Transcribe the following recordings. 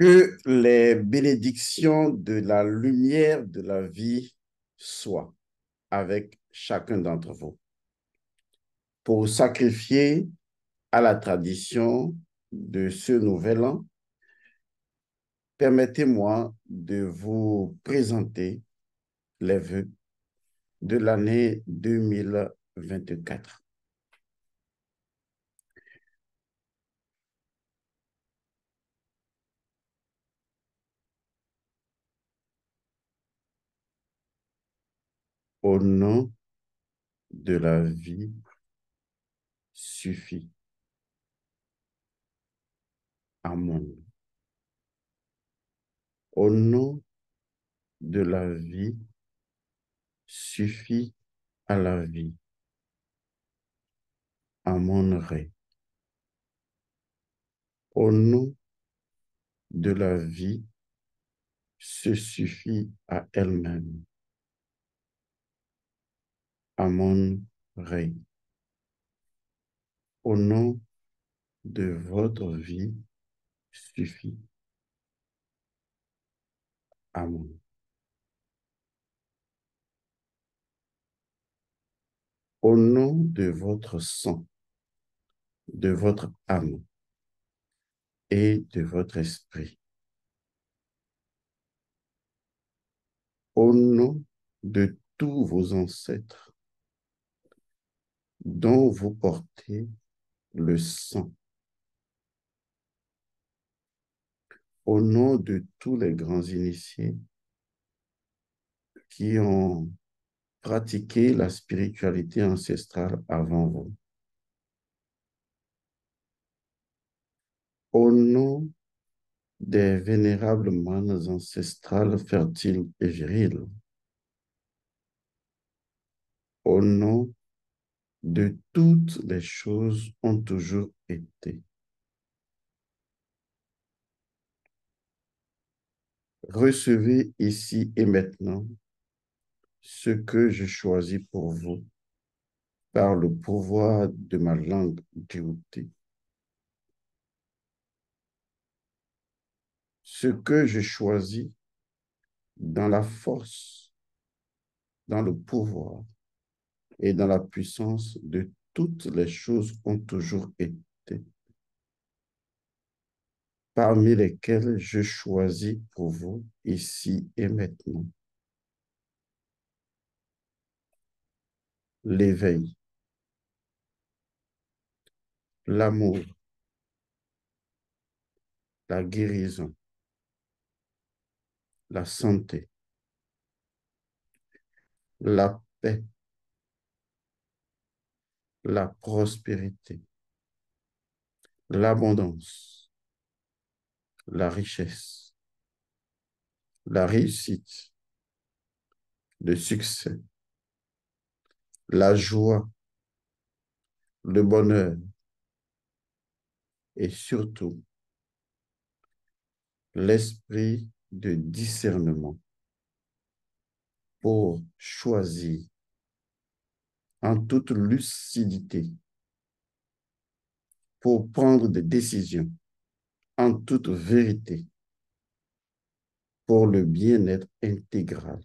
Que les bénédictions de la lumière de la vie soient avec chacun d'entre vous pour sacrifier à la tradition de ce nouvel an. Permettez-moi de vous présenter les vœux de l'année 2024. Au nom de la vie suffit. Amen. Au nom de la vie suffit à la vie. Amen. Au nom de la vie se suffit à elle-même. Amen. Au nom de votre vie suffit. Amen. Au nom de votre sang, de votre âme et de votre esprit. Au nom de tous vos ancêtres dont vous portez le sang. Au nom de tous les grands initiés qui ont pratiqué la spiritualité ancestrale avant vous. Au nom des vénérables manes ancestrales fertiles et viriles. Au nom de toutes les choses ont toujours été. Recevez ici et maintenant ce que je choisis pour vous par le pouvoir de ma langue Djibouti. Ce que je choisis dans la force, dans le pouvoir et dans la puissance de toutes les choses ont toujours été, parmi lesquelles je choisis pour vous ici et maintenant l'éveil, l'amour, la guérison, la santé, la paix, la prospérité, l'abondance, la richesse, la réussite, le succès, la joie, le bonheur et surtout l'esprit de discernement pour choisir en toute lucidité, pour prendre des décisions en toute vérité, pour le bien-être intégral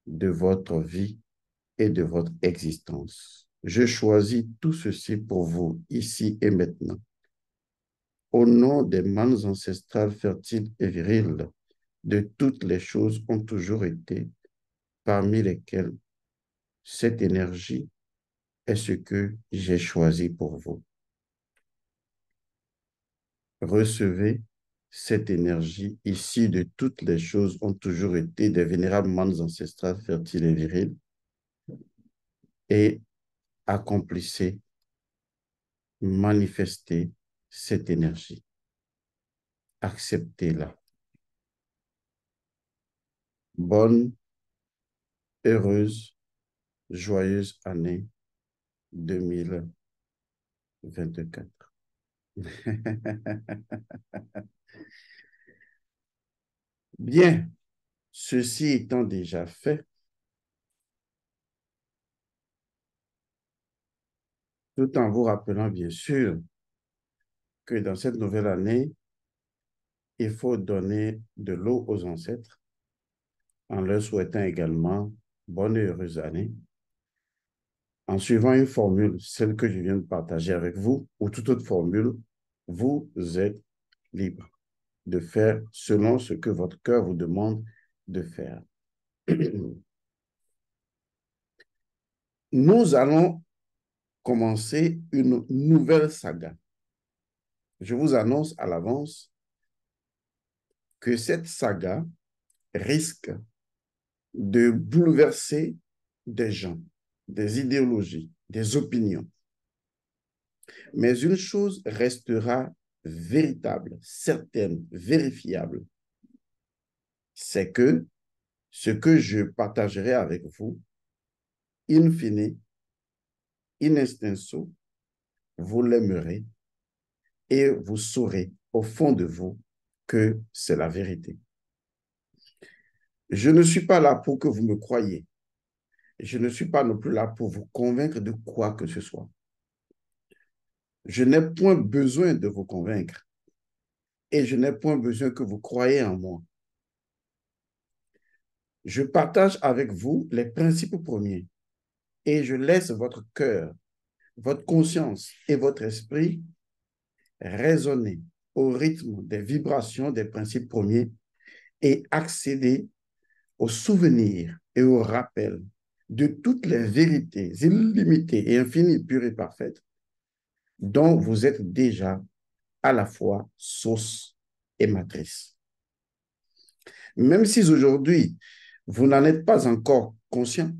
de votre vie et de votre existence. Je choisis tout ceci pour vous, ici et maintenant. Au nom des manes ancestrales fertiles et viriles, de toutes les choses ont toujours été, parmi lesquelles cette énergie est ce que j'ai choisi pour vous. Recevez cette énergie issue de toutes les choses ont toujours été des vénérables manes ancestrales fertiles et viriles et accomplissez, manifestez cette énergie. Acceptez-la. Bonne, heureuse, joyeuse année 2024. Bien, ceci étant déjà fait, tout en vous rappelant bien sûr que dans cette nouvelle année, il faut donner de l'eau aux ancêtres en leur souhaitant également bonne et heureuse année, en suivant une formule, celle que je viens de partager avec vous, ou toute autre formule, vous êtes libre de faire selon ce que votre cœur vous demande de faire. Nous allons commencer une nouvelle saga. Je vous annonce à l'avance que cette saga risque de bouleverser des gens, des idéologies, des opinions. Mais une chose restera véritable, certaine, vérifiable, c'est que ce que je partagerai avec vous, in fine, in extenso, vous l'aimerez et vous saurez au fond de vous que c'est la vérité. Je ne suis pas là pour que vous me croyiez. Je ne suis pas non plus là pour vous convaincre de quoi que ce soit. Je n'ai point besoin de vous convaincre et je n'ai point besoin que vous croyiez en moi. Je partage avec vous les principes premiers et je laisse votre cœur, votre conscience et votre esprit résonner au rythme des vibrations des principes premiers et accéder aux souvenirs et aux rappels de toutes les vérités illimitées et infinies, pures et parfaites dont vous êtes déjà à la fois source et matrice. Même si aujourd'hui, vous n'en êtes pas encore conscient,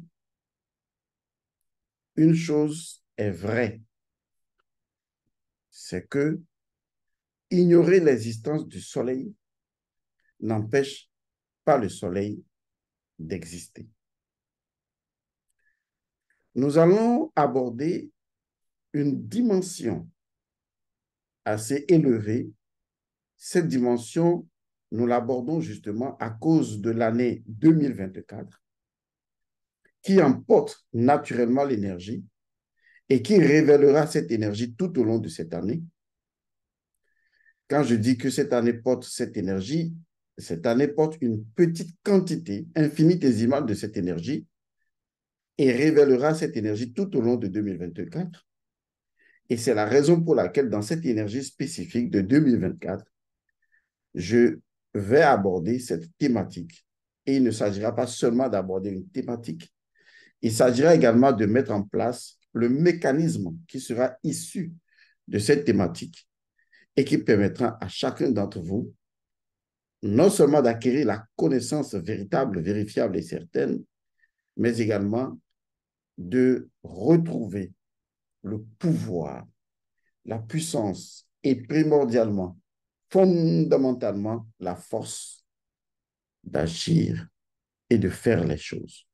une chose est vraie, c'est que ignorer l'existence du soleil n'empêche pas le soleil d'exister. Nous allons aborder une dimension assez élevée. Cette dimension, nous l'abordons justement à cause de l'année 2024 qui emporte naturellement l'énergie et qui révélera cette énergie tout au long de cette année. Quand je dis que cette année porte cette énergie, cette année porte une petite quantité infinitésimale de cette énergie et révélera cette énergie tout au long de 2024. Et c'est la raison pour laquelle dans cette énergie spécifique de 2024, je vais aborder cette thématique. Et il ne s'agira pas seulement d'aborder une thématique, il s'agira également de mettre en place le mécanisme qui sera issu de cette thématique et qui permettra à chacun d'entre vous non seulement d'acquérir la connaissance véritable, vérifiable et certaine, mais également de retrouver le pouvoir, la puissance et primordialement, fondamentalement, la force d'agir et de faire les choses.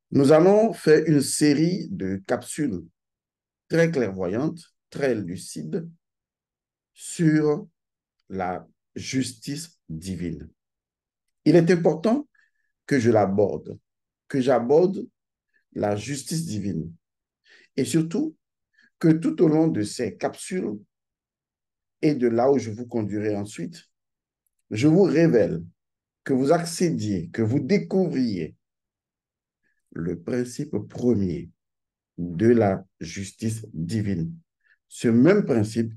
Nous allons faire une série de capsules très clairvoyantes, très lucides sur la justice divine. Il est important que je l'aborde, que j'aborde la justice divine et surtout que tout au long de ces capsules et de là où je vous conduirai ensuite, je vous révèle, que vous accédiez, que vous découvriez le principe premier de la justice divine. Ce même principe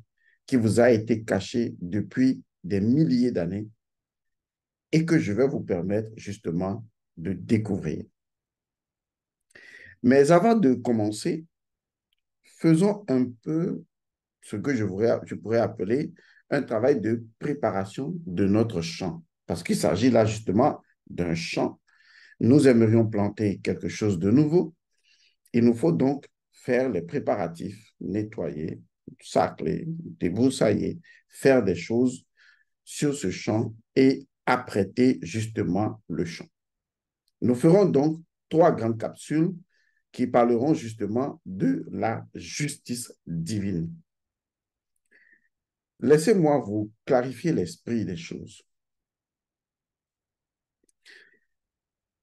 qui vous a été caché depuis des milliers d'années et que je vais vous permettre justement de découvrir. Mais avant de commencer, faisons un peu ce que je pourrais appeler un travail de préparation de notre champ. Parce qu'il s'agit là justement d'un champ. Nous aimerions planter quelque chose de nouveau. Il nous faut donc faire les préparatifs, nettoyer, sacler, débroussailler, faire des choses sur ce champ et apprêter justement le champ. Nous ferons donc 3 grandes capsules qui parleront justement de la justice divine. Laissez-moi vous clarifier l'esprit des choses.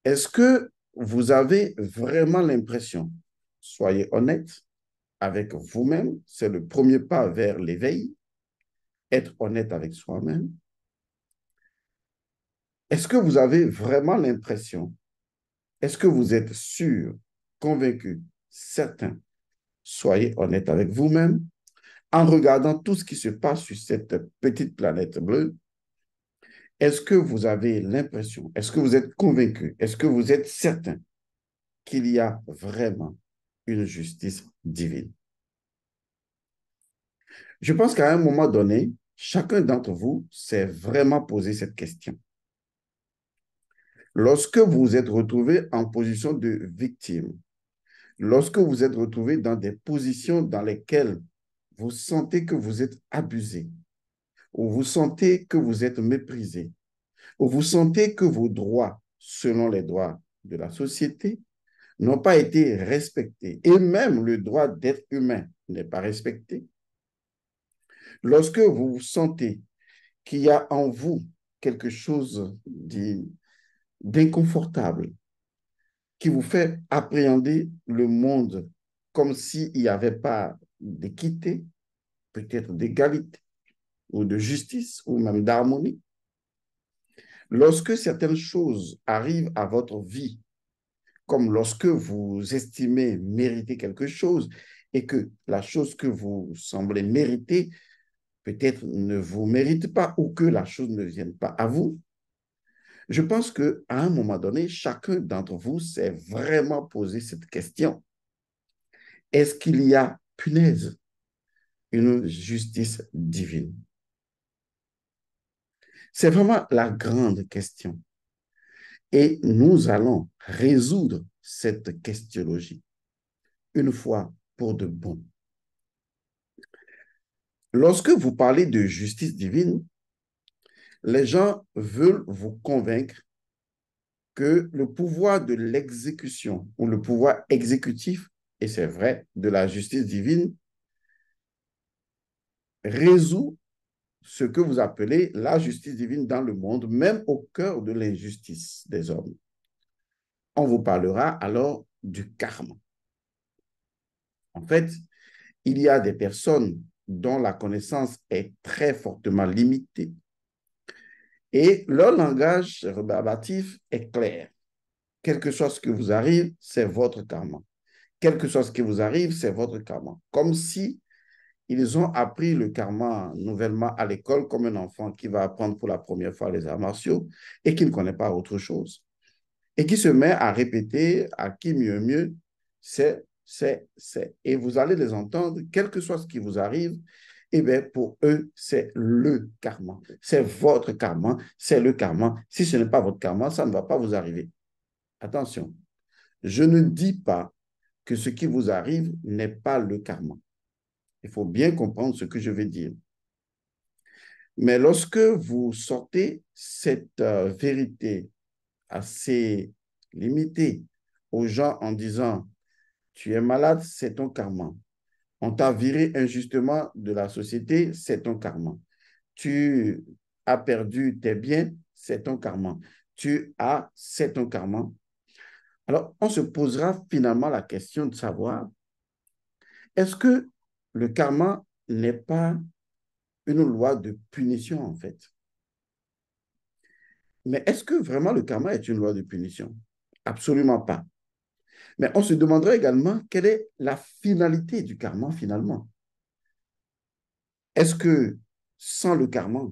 Est-ce que vous avez vraiment l'impression, soyez honnête avec vous-même, c'est le premier pas vers l'éveil, être honnête avec soi-même, est-ce que vous avez vraiment l'impression, est-ce que vous êtes sûr, convaincu, certain, soyez honnête avec vous-même, en regardant tout ce qui se passe sur cette petite planète bleue, est-ce que vous avez l'impression, est-ce que vous êtes convaincu, est-ce que vous êtes certain qu'il y a vraiment une justice divine? Je pense qu'à un moment donné, chacun d'entre vous s'est vraiment posé cette question. Lorsque vous vous êtes retrouvé en position de victime, lorsque vous êtes retrouvé dans des positions dans lesquelles vous sentez que vous êtes abusé, ou vous sentez que vous êtes méprisé, ou vous sentez que vos droits, selon les droits de la société, n'ont pas été respectés, et même le droit d'être humain n'est pas respecté, lorsque vous vous sentez qu'il y a en vous quelque chose d'inconfortable qui vous fait appréhender le monde comme s'il n'y avait pas d'équité, peut-être d'égalité ou de justice ou même d'harmonie. Lorsque certaines choses arrivent à votre vie, comme lorsque vous estimez mériter quelque chose et que la chose que vous semblez mériter peut-être ne vous mérite pas ou que la chose ne vienne pas à vous, je pense qu'à un moment donné, chacun d'entre vous s'est vraiment posé cette question. Est-ce qu'il y a, punaise, une justice divine? C'est vraiment la grande question. Et nous allons résoudre cette questionologie une fois pour de bon. Lorsque vous parlez de justice divine, les gens veulent vous convaincre que le pouvoir de l'exécution ou le pouvoir exécutif, et c'est vrai, de la justice divine, résout ce que vous appelez la justice divine dans le monde, même au cœur de l'injustice des hommes. On vous parlera alors du karma. En fait, il y a des personnes dont la connaissance est très fortement limitée et leur langage rébarbatif est clair. Quel que soit ce qui vous arrive, c'est votre karma. Quel que soit ce qui vous arrive, c'est votre karma. Comme si ils ont appris le karma nouvellement à l'école comme un enfant qui va apprendre pour la première fois les arts martiaux et qui ne connaît pas autre chose. Et qui se met à répéter à qui mieux, c'est. Et vous allez les entendre, quel que soit ce qui vous arrive, eh bien, pour eux, c'est le karma. C'est votre karma, c'est le karma. Si ce n'est pas votre karma, ça ne va pas vous arriver. Attention, je ne dis pas que ce qui vous arrive n'est pas le karma. Il faut bien comprendre ce que je vais dire. Mais lorsque vous sortez cette vérité assez limitée aux gens en disant, tu es malade, c'est ton karma. On t'a viré injustement de la société, c'est ton karma. Tu as perdu tes biens, c'est ton karma. C'est ton karma. Alors, on se posera finalement la question de savoir, est-ce que le karma n'est pas une loi de punition, en fait? Mais est-ce que vraiment le karma est une loi de punition? Absolument pas. Mais on se demanderait également quelle est la finalité du karma finalement. Est-ce que sans le karma,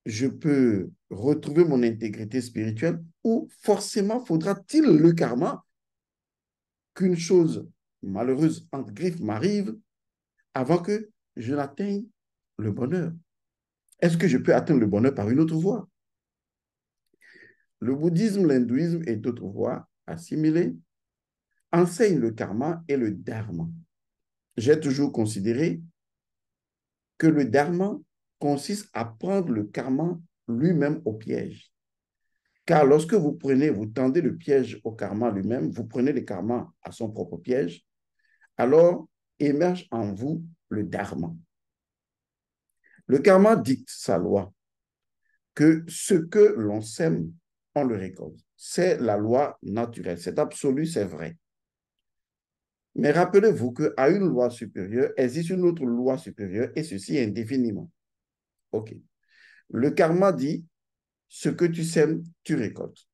je peux retrouver mon intégrité spirituelle ou forcément faudra-t-il le karma qu'une chose malheureuse entre griffes m'arrive avant que je n'atteigne le bonheur? Est-ce que je peux atteindre le bonheur par une autre voie? Le bouddhisme, l'hindouisme et d'autres voies assimilées enseignent le karma et le dharma. J'ai toujours considéré que le dharma consiste à prendre le karma lui-même au piège. Car lorsque vous tendez le piège au karma lui-même, vous prenez le karma à son propre piège, alors émerge en vous le dharma. Le karma dicte sa loi, que ce que l'on sème, on le récolte. C'est la loi naturelle, c'est absolu, c'est vrai. Mais rappelez-vous qu'à une loi supérieure existe une autre loi supérieure, et ceci indéfiniment. OK. Le karma dit, ce que tu sèmes, tu récoltes.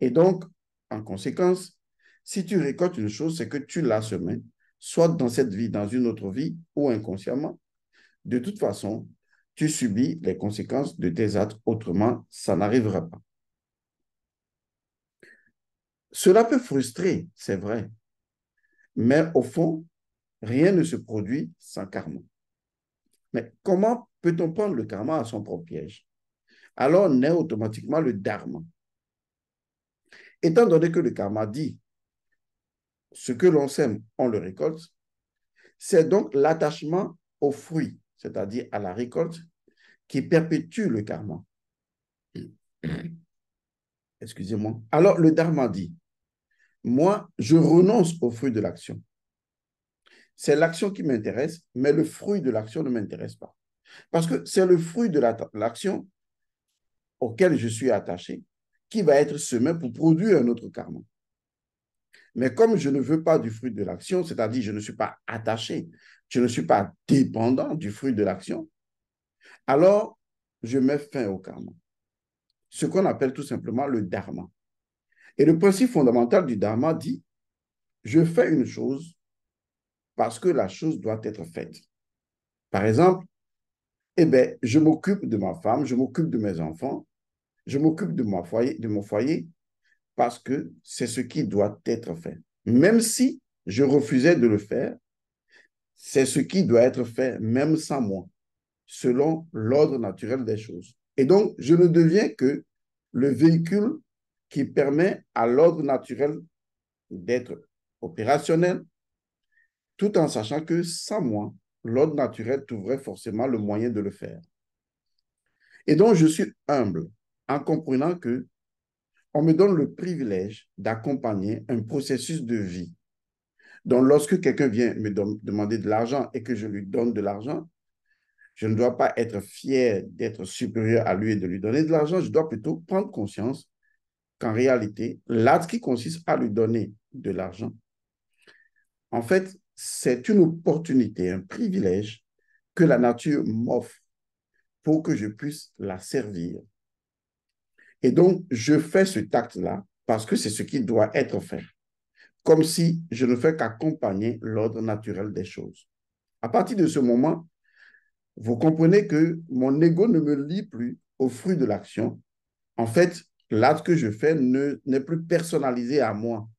Et donc, en conséquence, si tu récoltes une chose, c'est que tu l'as semée, soit dans cette vie, dans une autre vie, ou inconsciemment. De toute façon, tu subis les conséquences de tes actes, autrement, ça n'arrivera pas. Cela peut frustrer, c'est vrai, mais au fond, rien ne se produit sans karma. Mais comment peut-on prendre le karma à son propre piège? Alors naît automatiquement le dharma. Étant donné que le karma dit ce que l'on sème, on le récolte, c'est donc l'attachement au fruit, c'est-à-dire à la récolte, qui perpétue le karma. Excusez-moi. Alors le dharma dit, moi, je renonce au fruit de l'action. C'est l'action qui m'intéresse, mais le fruit de l'action ne m'intéresse pas. Parce que c'est le fruit de l'action auquel je suis attaché qui va être semé pour produire un autre karma. Mais comme je ne veux pas du fruit de l'action, c'est-à-dire je ne suis pas attaché, je ne suis pas dépendant du fruit de l'action, alors je mets fin au karma. Ce qu'on appelle tout simplement le dharma. Et le principe fondamental du dharma dit, je fais une chose parce que la chose doit être faite. Par exemple, eh bien, je m'occupe de ma femme, je m'occupe de mes enfants, je m'occupe de mon foyer parce que c'est ce qui doit être fait. Même si je refusais de le faire, c'est ce qui doit être fait, même sans moi, selon l'ordre naturel des choses. Et donc, je ne deviens que le véhicule qui permet à l'ordre naturel d'être opérationnel, tout en sachant que sans moi, l'ordre naturel trouverait forcément le moyen de le faire. Et donc, je suis humble en comprenant que on me donne le privilège d'accompagner un processus de vie. Donc, lorsque quelqu'un vient me demander de l'argent et que je lui donne de l'argent, je ne dois pas être fier d'être supérieur à lui et de lui donner de l'argent. Je dois plutôt prendre conscience qu'en réalité, l'acte qui consiste à lui donner de l'argent, en fait, c'est une opportunité, un privilège que la nature m'offre pour que je puisse la servir. Et donc, je fais ce acte-là parce que c'est ce qui doit être fait, comme si je ne fais qu'accompagner l'ordre naturel des choses. À partir de ce moment, vous comprenez que mon ego ne me lie plus au fruit de l'action. En fait, l'acte que je fais n'est plus personnalisé à moi.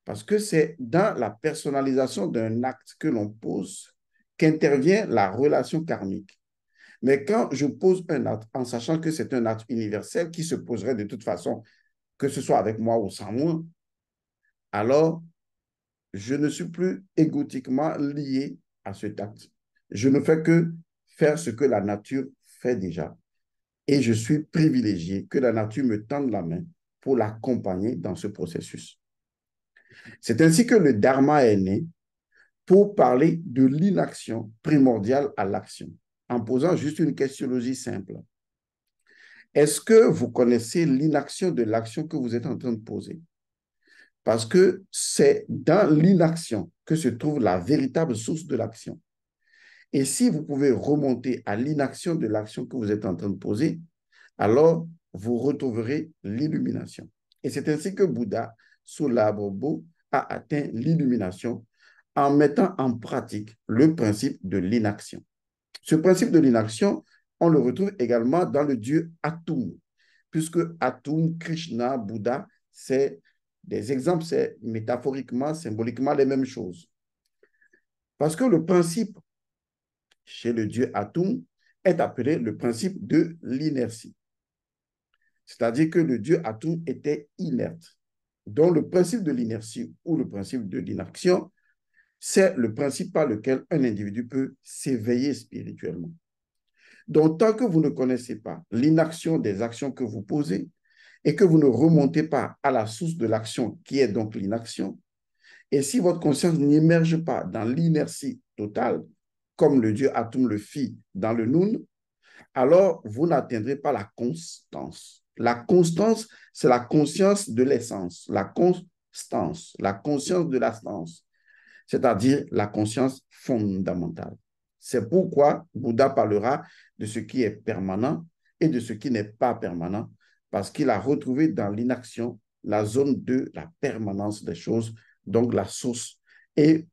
Parce que c'est dans la personnalisation d'un acte que l'on pose qu'intervient la relation karmique. Mais quand je pose un acte en sachant que c'est un acte universel qui se poserait de toute façon, que ce soit avec moi ou sans moi, alors je ne suis plus égotiquement lié à cet acte. Je ne fais que faire ce que la nature fait déjà. Et je suis privilégié que la nature me tende la main pour l'accompagner dans ce processus. C'est ainsi que le dharma est né pour parler de l'inaction primordiale à l'action, en posant juste une questionologie simple. Est-ce que vous connaissez l'inaction de l'action que vous êtes en train de poser? Parce que c'est dans l'inaction que se trouve la véritable source de l'action. Et si vous pouvez remonter à l'inaction de l'action que vous êtes en train de poser, alors vous retrouverez l'illumination. Et c'est ainsi que Bouddha, sous l'arbre beau, a atteint l'illumination en mettant en pratique le principe de l'inaction. Ce principe de l'inaction, on le retrouve également dans le dieu Atum, puisque Atum, Krishna, Bouddha, c'est des exemples, c'est métaphoriquement, symboliquement les mêmes choses. Parce que le principe chez le dieu Atum est appelé le principe de l'inertie. C'est-à-dire que le dieu Atum était inerte. Donc le principe de l'inertie ou le principe de l'inaction, c'est le principe par lequel un individu peut s'éveiller spirituellement. Donc, tant que vous ne connaissez pas l'inaction des actions que vous posez et que vous ne remontez pas à la source de l'action qui est donc l'inaction, et si votre conscience n'émerge pas dans l'inertie totale, comme le dieu Atum le fit dans le Noun, alors vous n'atteindrez pas la constance. La constance, c'est la conscience de l'essence, la constance, la conscience de la stance, c'est-à-dire la conscience fondamentale. C'est pourquoi Bouddha parlera de ce qui est permanent et de ce qui n'est pas permanent, parce qu'il a retrouvé dans l'inaction la zone de la permanence des choses, donc la source, et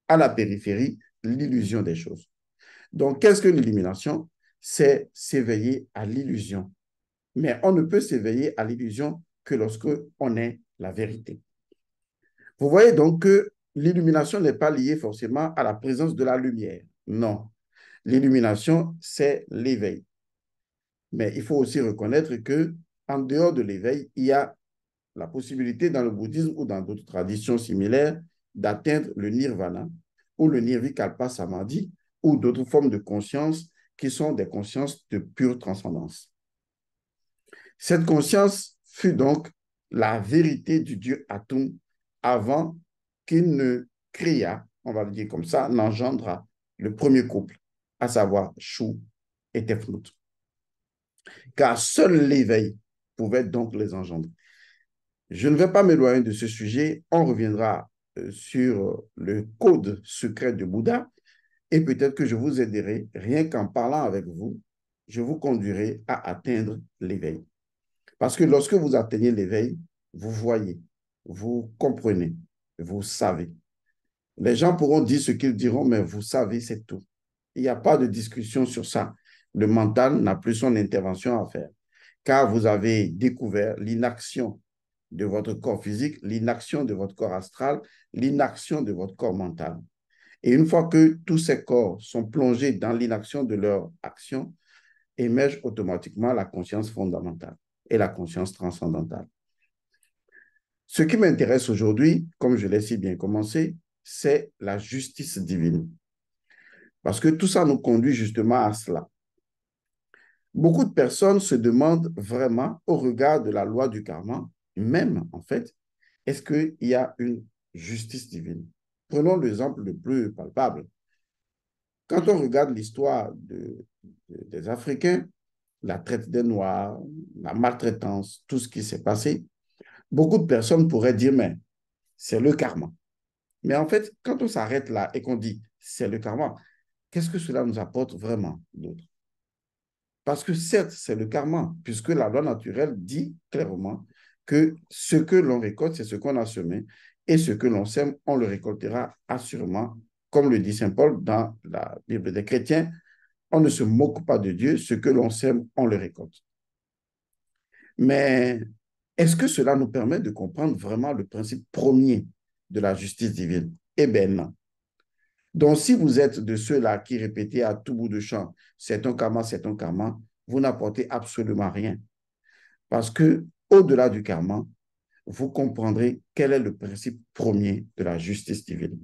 à la périphérie, l'illusion des choses. Donc, qu'est-ce que l'illumination? C'est s'éveiller à l'illusion. Mais on ne peut s'éveiller à l'illusion que lorsque on est la vérité. Vous voyez donc que l'illumination n'est pas liée forcément à la présence de la lumière. Non. L'illumination, c'est l'éveil. Mais il faut aussi reconnaître que en dehors de l'éveil, il y a la possibilité dans le bouddhisme ou dans d'autres traditions similaires d'atteindre le nirvana ou le nirvikalpa samadhi ou d'autres formes de conscience qui sont des consciences de pure transcendance. Cette conscience fut donc la vérité du Dieu Atum avant qu'il ne créa, on va le dire comme ça, n'engendra le premier couple, à savoir Shu et Tefnut. Car seul l'éveil pouvait donc les engendrer. Je ne vais pas m'éloigner de ce sujet, on reviendra sur le code secret de Bouddha et peut-être que je vous aiderai, rien qu'en parlant avec vous, je vous conduirai à atteindre l'éveil. Parce que lorsque vous atteignez l'éveil, vous voyez, vous comprenez, vous savez. Les gens pourront dire ce qu'ils diront, mais vous savez, c'est tout. Il n'y a pas de discussion sur ça. Le mental n'a plus son intervention à faire, car vous avez découvert l'inaction de votre corps physique, l'inaction de votre corps astral, l'inaction de votre corps mental. Et une fois que tous ces corps sont plongés dans l'inaction de leur action, émerge automatiquement la conscience fondamentale et la conscience transcendantale. Ce qui m'intéresse aujourd'hui, comme je l'ai si bien commencé, c'est la justice divine. Parce que tout ça nous conduit justement à cela. Beaucoup de personnes se demandent vraiment, au regard de la loi du karma, même en fait, est-ce qu'il y a une justice divine? Prenons l'exemple le plus palpable. Quand on regarde l'histoire des Africains, la traite des Noirs, la maltraitance, tout ce qui s'est passé, beaucoup de personnes pourraient dire, mais c'est le karma. Mais en fait, quand on s'arrête là et qu'on dit, c'est le karma, qu'est-ce que cela nous apporte vraiment d'autre? Parce que certes, c'est le karma, puisque la loi naturelle dit clairement que ce que l'on récolte, c'est ce qu'on a semé, et ce que l'on sème, on le récoltera assurément. Comme le dit Saint Paul dans la Bible des chrétiens, on ne se moque pas de Dieu, ce que l'on sème, on le récolte. Mais est-ce que cela nous permet de comprendre vraiment le principe premier de la justice divine? Eh bien non. Donc, si vous êtes de ceux-là qui répétez à tout bout de champ, c'est un karma, vous n'apportez absolument rien. Parce que, au-delà du karma, vous comprendrez quel est le principe premier de la justice divine.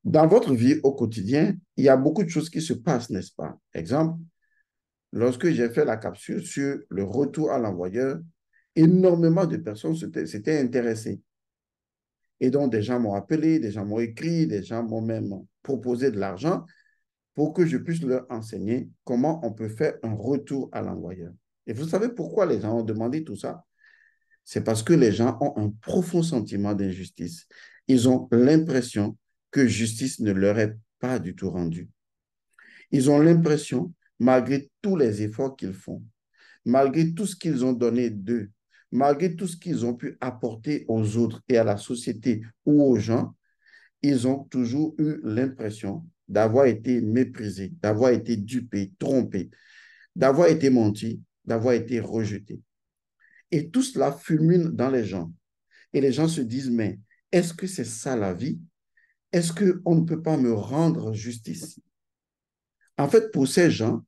Dans votre vie au quotidien, il y a beaucoup de choses qui se passent, n'est-ce pas? Exemple, lorsque j'ai fait la capsule sur le retour à l'envoyeur, énormément de personnes s'étaient intéressées. Et donc, des gens m'ont appelé, des gens m'ont écrit, des gens m'ont même proposé de l'argent pour que je puisse leur enseigner comment on peut faire un retour à l'envoyeur. Et vous savez pourquoi les gens ont demandé tout ça? C'est parce que les gens ont un profond sentiment d'injustice. Ils ont l'impression que justice ne leur est pas du tout rendue. Ils ont l'impression, malgré tous les efforts qu'ils font, malgré tout ce qu'ils ont donné d'eux, malgré tout ce qu'ils ont pu apporter aux autres et à la société ou aux gens, ils ont toujours eu l'impression d'avoir été méprisés, d'avoir été dupés, trompés, d'avoir été mentis, d'avoir été rejetés. Et tout cela fulmine dans les gens. Et les gens se disent, mais est-ce que c'est ça la vie? Est-ce qu'on ne peut pas me rendre justice? En fait, pour ces gens,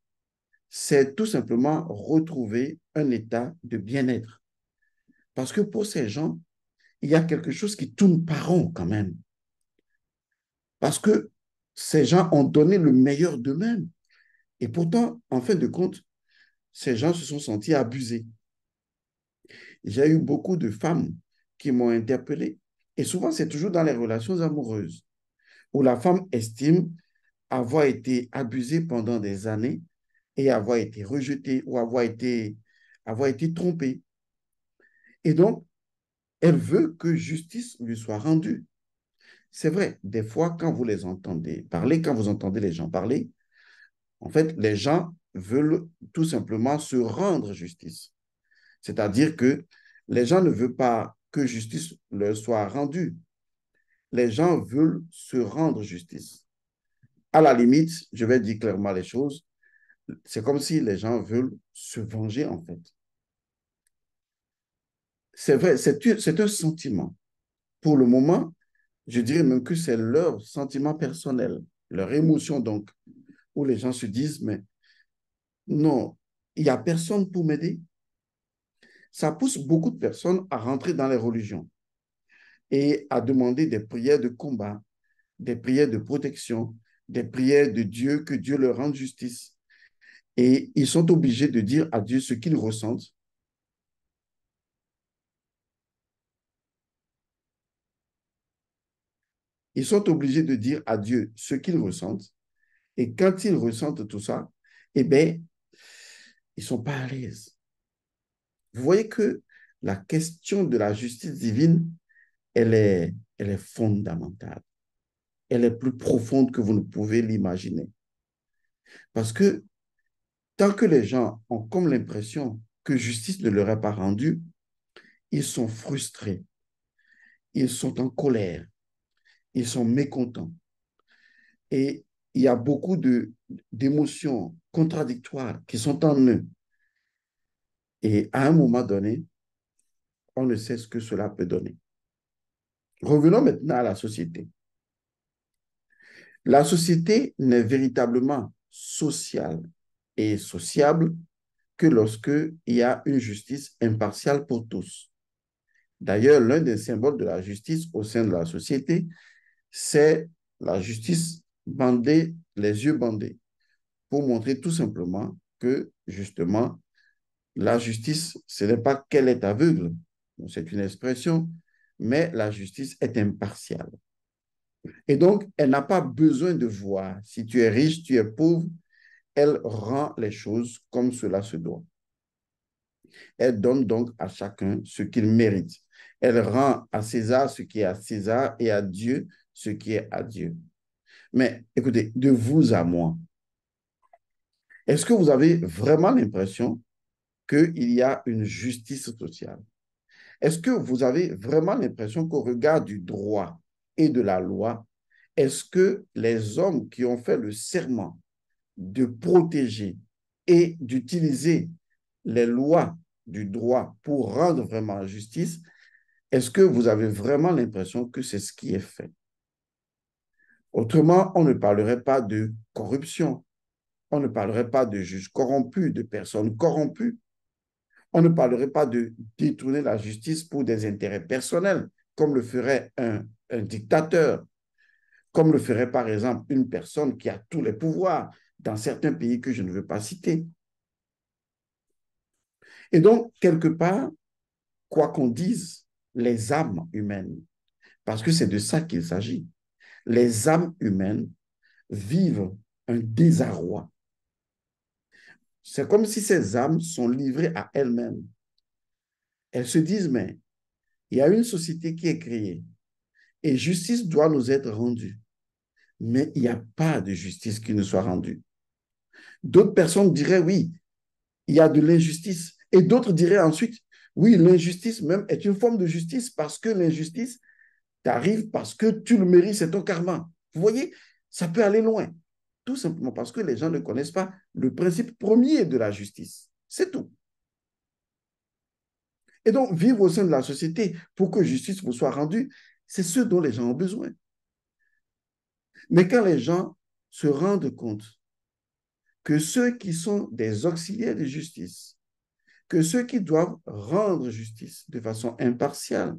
c'est tout simplement retrouver un état de bien-être. Parce que pour ces gens, il y a quelque chose qui tourne pas rond quand même. Parce que ces gens ont donné le meilleur d'eux-mêmes. Et pourtant, en fin de compte, ces gens se sont sentis abusés. J'ai eu beaucoup de femmes qui m'ont interpellé. Et souvent, c'est toujours dans les relations amoureuses où la femme estime avoir été abusée pendant des années et avoir été rejetée ou avoir été trompée. Et donc, elle veut que justice lui soit rendue. C'est vrai, des fois, quand vous les entendez parler, quand vous entendez les gens parler, en fait, les gens veulent tout simplement se rendre justice. C'est-à-dire que les gens ne veulent pas que justice leur soit rendue. Les gens veulent se rendre justice. À la limite, je vais dire clairement les choses, c'est comme si les gens veulent se venger, en fait. C'est vrai, c'est un sentiment. Pour le moment, je dirais même que c'est leur sentiment personnel, leur émotion, donc, où les gens se disent, mais non, il n'y a personne pour m'aider. Ça pousse beaucoup de personnes à rentrer dans les religions et à demander des prières de combat, des prières de protection, des prières de Dieu, que Dieu leur rende justice. Et ils sont obligés de dire à Dieu ce qu'ils ressentent. Ils sont obligés de dire à Dieu ce qu'ils ressentent. Et quand ils ressentent tout ça, eh bien, ils ne sont pas à l'aise. Vous voyez que la question de la justice divine, elle est fondamentale. Elle est plus profonde que vous ne pouvez l'imaginer. Parce que tant que les gens ont comme l'impression que justice ne leur est pas rendue, ils sont frustrés, ils sont en colère, ils sont mécontents. Et il y a beaucoup d'émotions contradictoires qui sont en eux. Et à un moment donné, on ne sait ce que cela peut donner. Revenons maintenant à la société. La société n'est véritablement sociale et sociable que lorsque il y a une justice impartiale pour tous. D'ailleurs, l'un des symboles de la justice au sein de la société, c'est la justice bandée, les yeux bandés, pour montrer tout simplement que, justement, la justice, ce n'est pas qu'elle est aveugle, c'est une expression, mais la justice est impartiale. Et donc, elle n'a pas besoin de voir si tu es riche, tu es pauvre, elle rend les choses comme cela se doit. Elle donne donc à chacun ce qu'il mérite. Elle rend à César ce qui est à César et à Dieu ce qui est à Dieu. Mais écoutez, de vous à moi, est-ce que vous avez vraiment l'impression qu'il y a une justice sociale? Est-ce que vous avez vraiment l'impression qu'au regard du droit et de la loi, est-ce que les hommes qui ont fait le serment de protéger et d'utiliser les lois du droit pour rendre vraiment la justice, est-ce que vous avez vraiment l'impression que c'est ce qui est fait? Autrement, on ne parlerait pas de corruption, on ne parlerait pas de juges corrompus, de personnes corrompues, on ne parlerait pas de détourner la justice pour des intérêts personnels, comme le ferait un dictateur, comme le ferait par exemple une personne qui a tous les pouvoirs dans certains pays que je ne veux pas citer. Et donc, quelque part, quoi qu'on dise, les âmes humaines, parce que c'est de ça qu'il s'agit, les âmes humaines vivent un désarroi. C'est comme si ces âmes sont livrées à elles-mêmes. Elles se disent, mais il y a une société qui est créée et justice doit nous être rendue. Mais il n'y a pas de justice qui nous soit rendue. D'autres personnes diraient, oui, il y a de l'injustice. Et d'autres diraient ensuite, oui, l'injustice même est une forme de justice parce que l'injustice t'arrive parce que tu le mérites, c'est ton karma. Vous voyez, ça peut aller loin. Tout simplement parce que les gens ne connaissent pas le principe premier de la justice. C'est tout. Et donc, vivre au sein de la société pour que justice vous soit rendue, c'est ce dont les gens ont besoin. Mais quand les gens se rendent compte que ceux qui sont des auxiliaires de justice, que ceux qui doivent rendre justice de façon impartiale,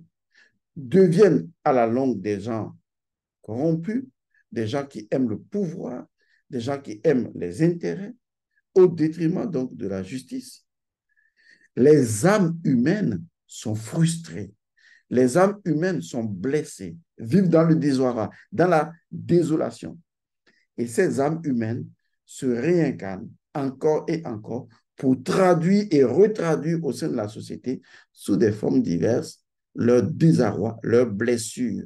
deviennent à la longue des gens corrompus, des gens qui aiment le pouvoir, des gens qui aiment les intérêts, au détriment donc de la justice. Les âmes humaines sont frustrées. Les âmes humaines sont blessées, vivent dans le désarroi, dans la désolation. Et ces âmes humaines se réincarnent encore et encore pour traduire et retraduire au sein de la société, sous des formes diverses, leur désarroi, leurs blessures,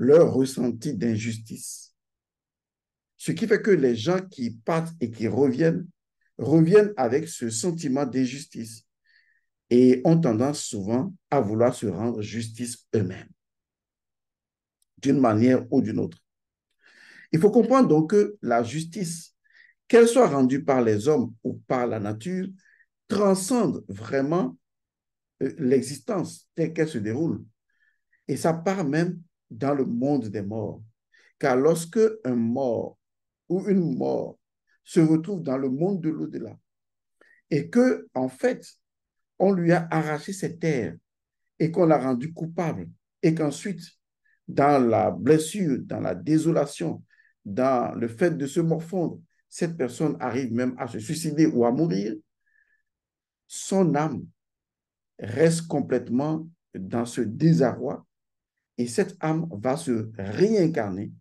leur ressenti d'injustice. Ce qui fait que les gens qui partent et qui reviennent, reviennent avec ce sentiment d'injustice et ont tendance souvent à vouloir se rendre justice eux-mêmes, d'une manière ou d'une autre. Il faut comprendre donc que la justice, qu'elle soit rendue par les hommes ou par la nature, transcende vraiment l'existence telle qu'elle se déroule. Et ça part même dans le monde des morts. Car lorsque un mort ou une mort se retrouve dans le monde de l'au-delà et que, en fait, on lui a arraché ses terres et qu'on l'a rendu coupable et qu'ensuite, dans la blessure, dans la désolation, dans le fait de se morfondre, cette personne arrive même à se suicider ou à mourir, son âme reste complètement dans ce désarroi et cette âme va se réincarner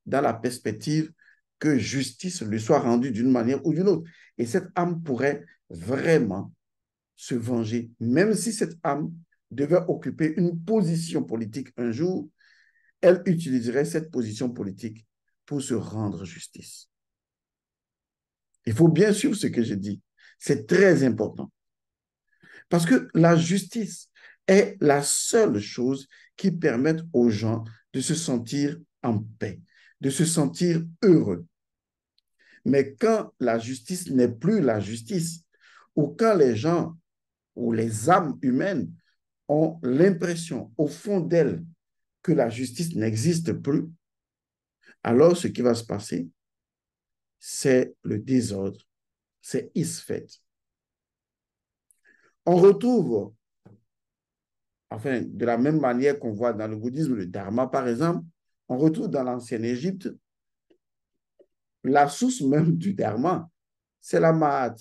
dans la perspective que justice lui soit rendue d'une manière ou d'une autre. Et cette âme pourrait vraiment se venger, même si cette âme devait occuper une position politique un jour, elle utiliserait cette position politique pour se rendre justice. Il faut bien suivre ce que je dis. C'est très important. Parce que la justice est la seule chose qui permette aux gens de se sentir en paix, de se sentir heureux. Mais quand la justice n'est plus la justice, ou quand les gens ou les âmes humaines ont l'impression au fond d'elles que la justice n'existe plus, alors ce qui va se passer, c'est le désordre, c'est Isfet. On retrouve, enfin, de la même manière qu'on voit dans le bouddhisme, le dharma par exemple, on retrouve dans l'ancienne Égypte la source même du dharma, c'est la Mahat.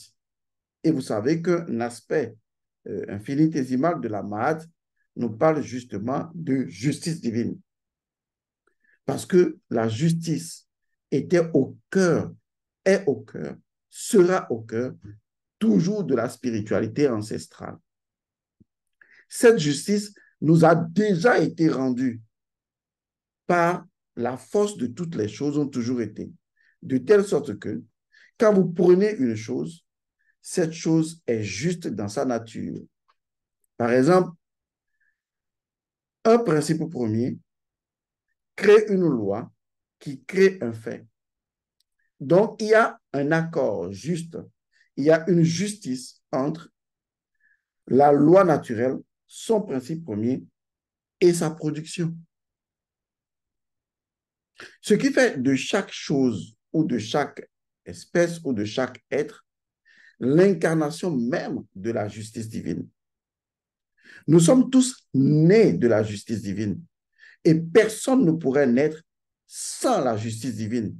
Et vous savez qu'un aspect infinitésimal de la Mahat nous parle justement de justice divine. Parce que la justice était au cœur, est au cœur, sera au cœur toujours de la spiritualité ancestrale. Cette justice nous a déjà été rendue par la force de toutes les choses ont toujours été. De telle sorte que quand vous prenez une chose, cette chose est juste dans sa nature. Par exemple, un principe premier crée une loi qui crée un fait. Donc, il y a un accord juste, il y a une justice entre la loi naturelle, son principe premier, et sa production. Ce qui fait de chaque chose ou de chaque espèce ou de chaque être l'incarnation même de la justice divine. Nous sommes tous nés de la justice divine et personne ne pourrait naître sans la justice divine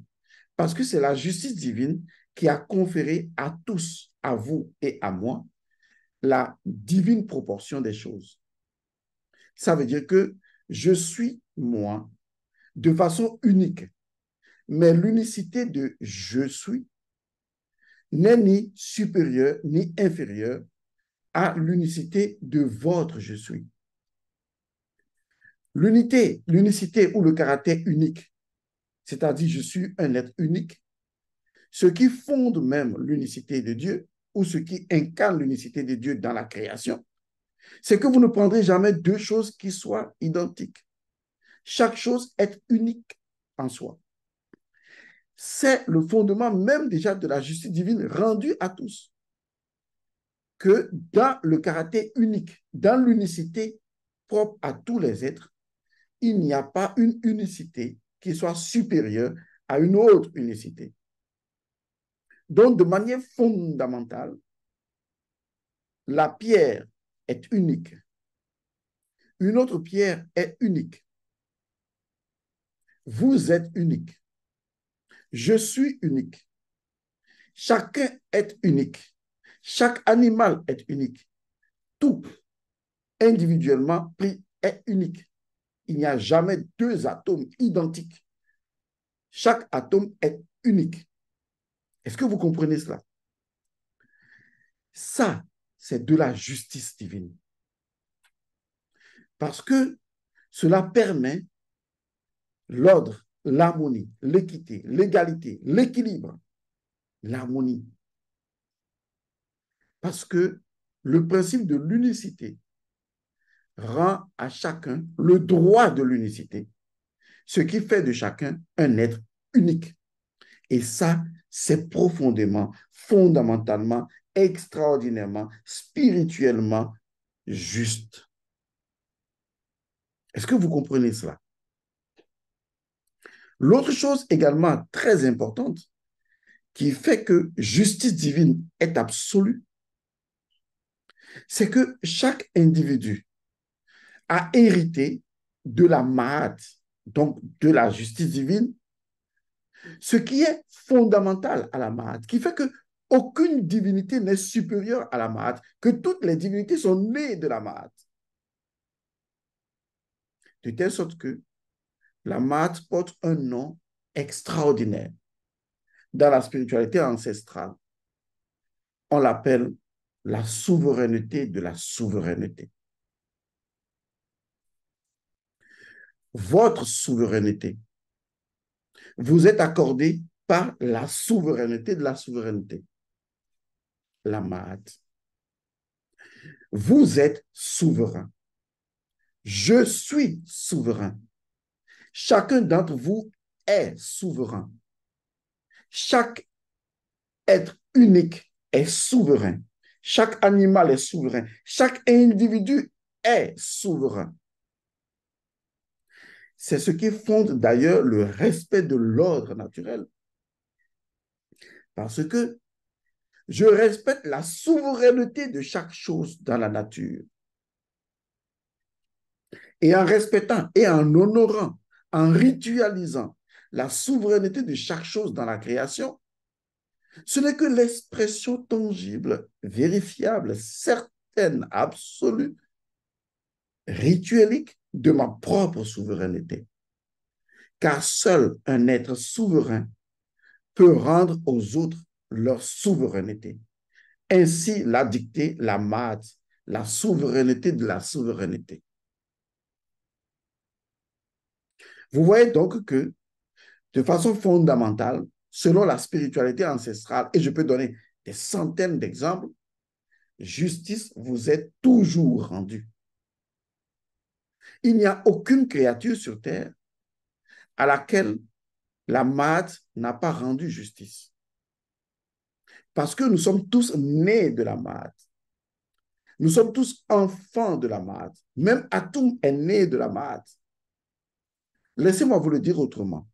parce que c'est la justice divine qui a conféré à tous, à vous et à moi, la divine proportion des choses. Ça veut dire que je suis moi de façon unique, mais l'unicité de je suis n'est ni supérieure ni inférieure à l'unicité de votre je suis. L'unicité ou le caractère unique, c'est-à-dire je suis un être unique, ce qui fonde même l'unicité de Dieu ou ce qui incarne l'unicité de Dieu dans la création, c'est que vous ne prendrez jamais deux choses qui soient identiques. Chaque chose est unique en soi. C'est le fondement même déjà de la justice divine rendue à tous. Que dans le caractère unique, dans l'unicité propre à tous les êtres, il n'y a pas une unicité qui soit supérieure à une autre unicité. Donc, de manière fondamentale, la pierre est unique. Une autre pierre est unique. Vous êtes unique. Je suis unique. Chacun est unique. Chaque animal est unique. Tout, individuellement pris, est unique. Il n'y a jamais deux atomes identiques. Chaque atome est unique. Est-ce que vous comprenez cela? Ça, c'est de la justice divine. Parce que cela permet l'ordre, l'harmonie, l'équité, l'égalité, l'équilibre, l'harmonie. Parce que le principe de l'unicité rend à chacun le droit de l'unicité, ce qui fait de chacun un être unique. Et ça, c'est profondément, fondamentalement, extraordinairement, spirituellement juste. Est-ce que vous comprenez cela? L'autre chose également très importante qui fait que justice divine est absolue, c'est que chaque individu a hérité de la Ma'at, donc de la justice divine, ce qui est fondamental à la Ma'at, qui fait que aucune divinité n'est supérieure à la Ma'at, que toutes les divinités sont nées de la Ma'at. De telle sorte que la Ma'at porte un nom extraordinaire. Dans la spiritualité ancestrale, on l'appelle la souveraineté de la souveraineté. Votre souveraineté vous est accordée par la souveraineté de la souveraineté, la Ma'at. Vous êtes souverain. Je suis souverain. Chacun d'entre vous est souverain. Chaque être unique est souverain. Chaque animal est souverain. Chaque individu est souverain. C'est ce qui fonde d'ailleurs le respect de l'ordre naturel. Parce que je respecte la souveraineté de chaque chose dans la nature. Et en respectant et en honorant, en ritualisant la souveraineté de chaque chose dans la création, ce n'est que l'expression tangible, vérifiable, certaine, absolue, rituelique de ma propre souveraineté. Car seul un être souverain peut rendre aux autres leur souveraineté. Ainsi l'a dicté la Ma'at, la souveraineté de la souveraineté. Vous voyez donc que, de façon fondamentale, selon la spiritualité ancestrale, et je peux donner des centaines d'exemples, justice vous est toujours rendue. Il n'y a aucune créature sur Terre à laquelle la Ma'at n'a pas rendu justice. Parce que nous sommes tous nés de la Ma'at. Nous sommes tous enfants de la Ma'at. Même Atum est né de la Ma'at. Laissez-moi vous le dire autrement.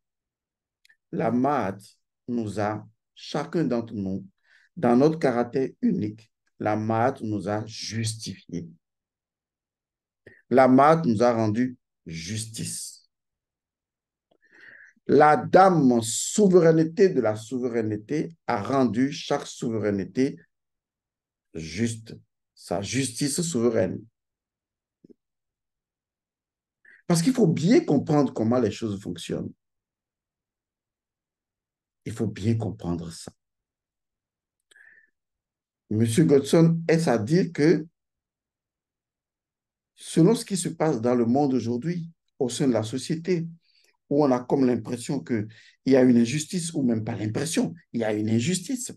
La Ma'at nous a, chacun d'entre nous, dans notre caractère unique, la Ma'at nous a justifiés. La Ma'at nous a rendu justice. La dame souveraineté de la souveraineté a rendu chaque souveraineté juste, sa justice souveraine. Parce qu'il faut bien comprendre comment les choses fonctionnent. Il faut bien comprendre ça. Monsieur Godson, est-ce à dire que selon ce qui se passe dans le monde aujourd'hui, au sein de la société, où on a comme l'impression qu'il y a une injustice, ou même pas l'impression, il y a une injustice,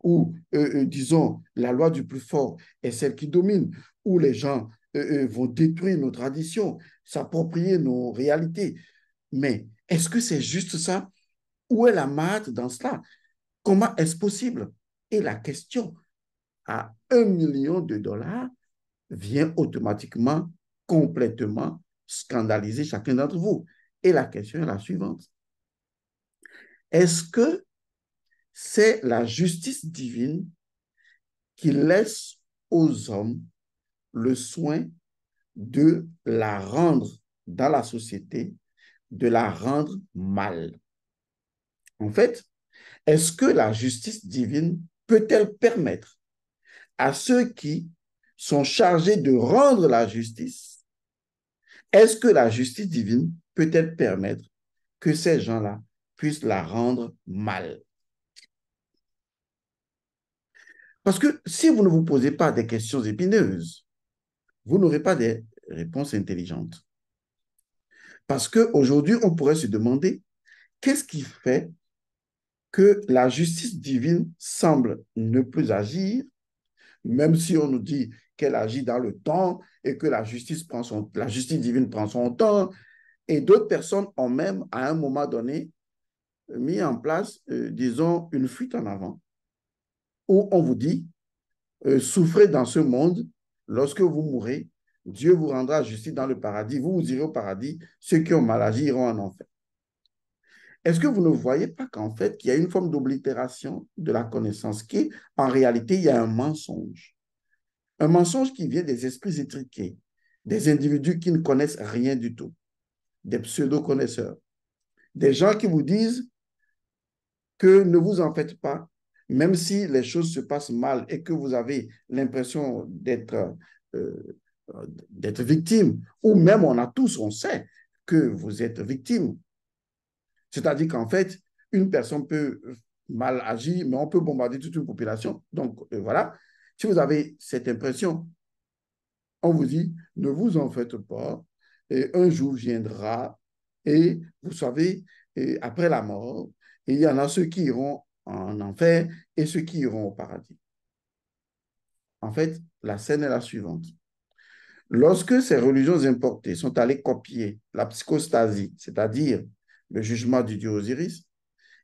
où, disons, la loi du plus fort est celle qui domine, où les gens vont détruire nos traditions, s'approprier nos réalités. Mais est-ce que c'est juste ça? Où est la Ma'at dans cela? Comment est-ce possible? Et la question à 1 million de dollars vient automatiquement, complètement scandaliser chacun d'entre vous. Et la question est la suivante. Est-ce que c'est la justice divine qui laisse aux hommes le soin de la rendre dans la société, de la rendre mal? En fait, est-ce que la justice divine peut-elle permettre à ceux qui sont chargés de rendre la justice, est-ce que la justice divine peut-elle permettre que ces gens-là puissent la rendre mal? Parce que si vous ne vous posez pas des questions épineuses, vous n'aurez pas des réponses intelligentes. Parce qu'aujourd'hui, on pourrait se demander qu'est-ce qui fait que la justice divine semble ne plus agir, même si on nous dit qu'elle agit dans le temps et que la justice divine prend son temps. Et d'autres personnes ont même, à un moment donné, mis en place, disons, une fuite en avant, où on vous dit, souffrez dans ce monde, lorsque vous mourrez, Dieu vous rendra justice dans le paradis, vous irez au paradis, ceux qui ont mal agi iront en enfer. Est-ce que vous ne voyez pas qu'en fait, il y a une forme d'oblitération de la connaissance qui, en réalité, il y a un mensonge. Un mensonge qui vient des esprits étriqués, des individus qui ne connaissent rien du tout, des pseudo-connaisseurs, des gens qui vous disent que ne vous en faites pas, même si les choses se passent mal et que vous avez l'impression euh, d'être victime, ou même on sait que vous êtes victime. C'est-à-dire qu'en fait, une personne peut mal agir, mais on peut bombarder toute une population. Donc, voilà. Si vous avez cette impression, on vous dit, ne vous en faites pas, et un jour viendra, et vous savez, et après la mort, il y en a ceux qui iront en enfer et ceux qui iront au paradis. En fait, la scène est la suivante. Lorsque ces religions importées sont allées copier la psychostasie, c'est-à-dire le jugement du dieu Osiris,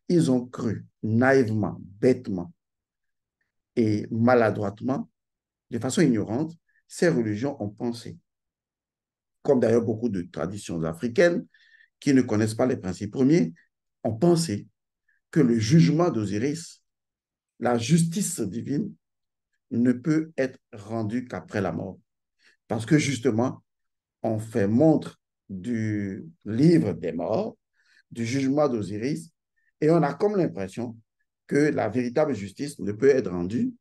ils ont cru naïvement, bêtement et maladroitement, de façon ignorante, ces religions ont pensé, comme d'ailleurs beaucoup de traditions africaines qui ne connaissent pas les principes premiers, ont pensé que le jugement d'Osiris, la justice divine, ne peut être rendu qu'après la mort. Parce que justement, on fait montre du livre des morts, du jugement d'Osiris, et on a comme l'impression que la véritable justice ne peut être rendue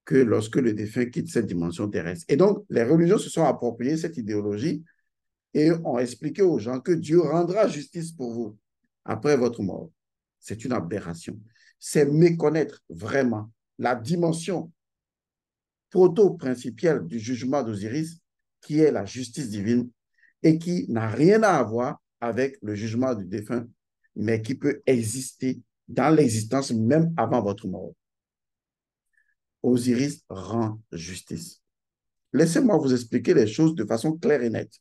que lorsque le défunt quitte cette dimension terrestre. Et donc, les religions se sont appropriées cette idéologie et ont expliqué aux gens que Dieu rendra justice pour vous après votre mort. C'est une aberration. C'est méconnaître vraiment la dimension proto-principielle du jugement d'Osiris, qui est la justice divine et qui n'a rien à voir avec le jugement du défunt, mais qui peut exister dans l'existence même avant votre mort. Osiris rend justice. Laissez-moi vous expliquer les choses de façon claire et nette.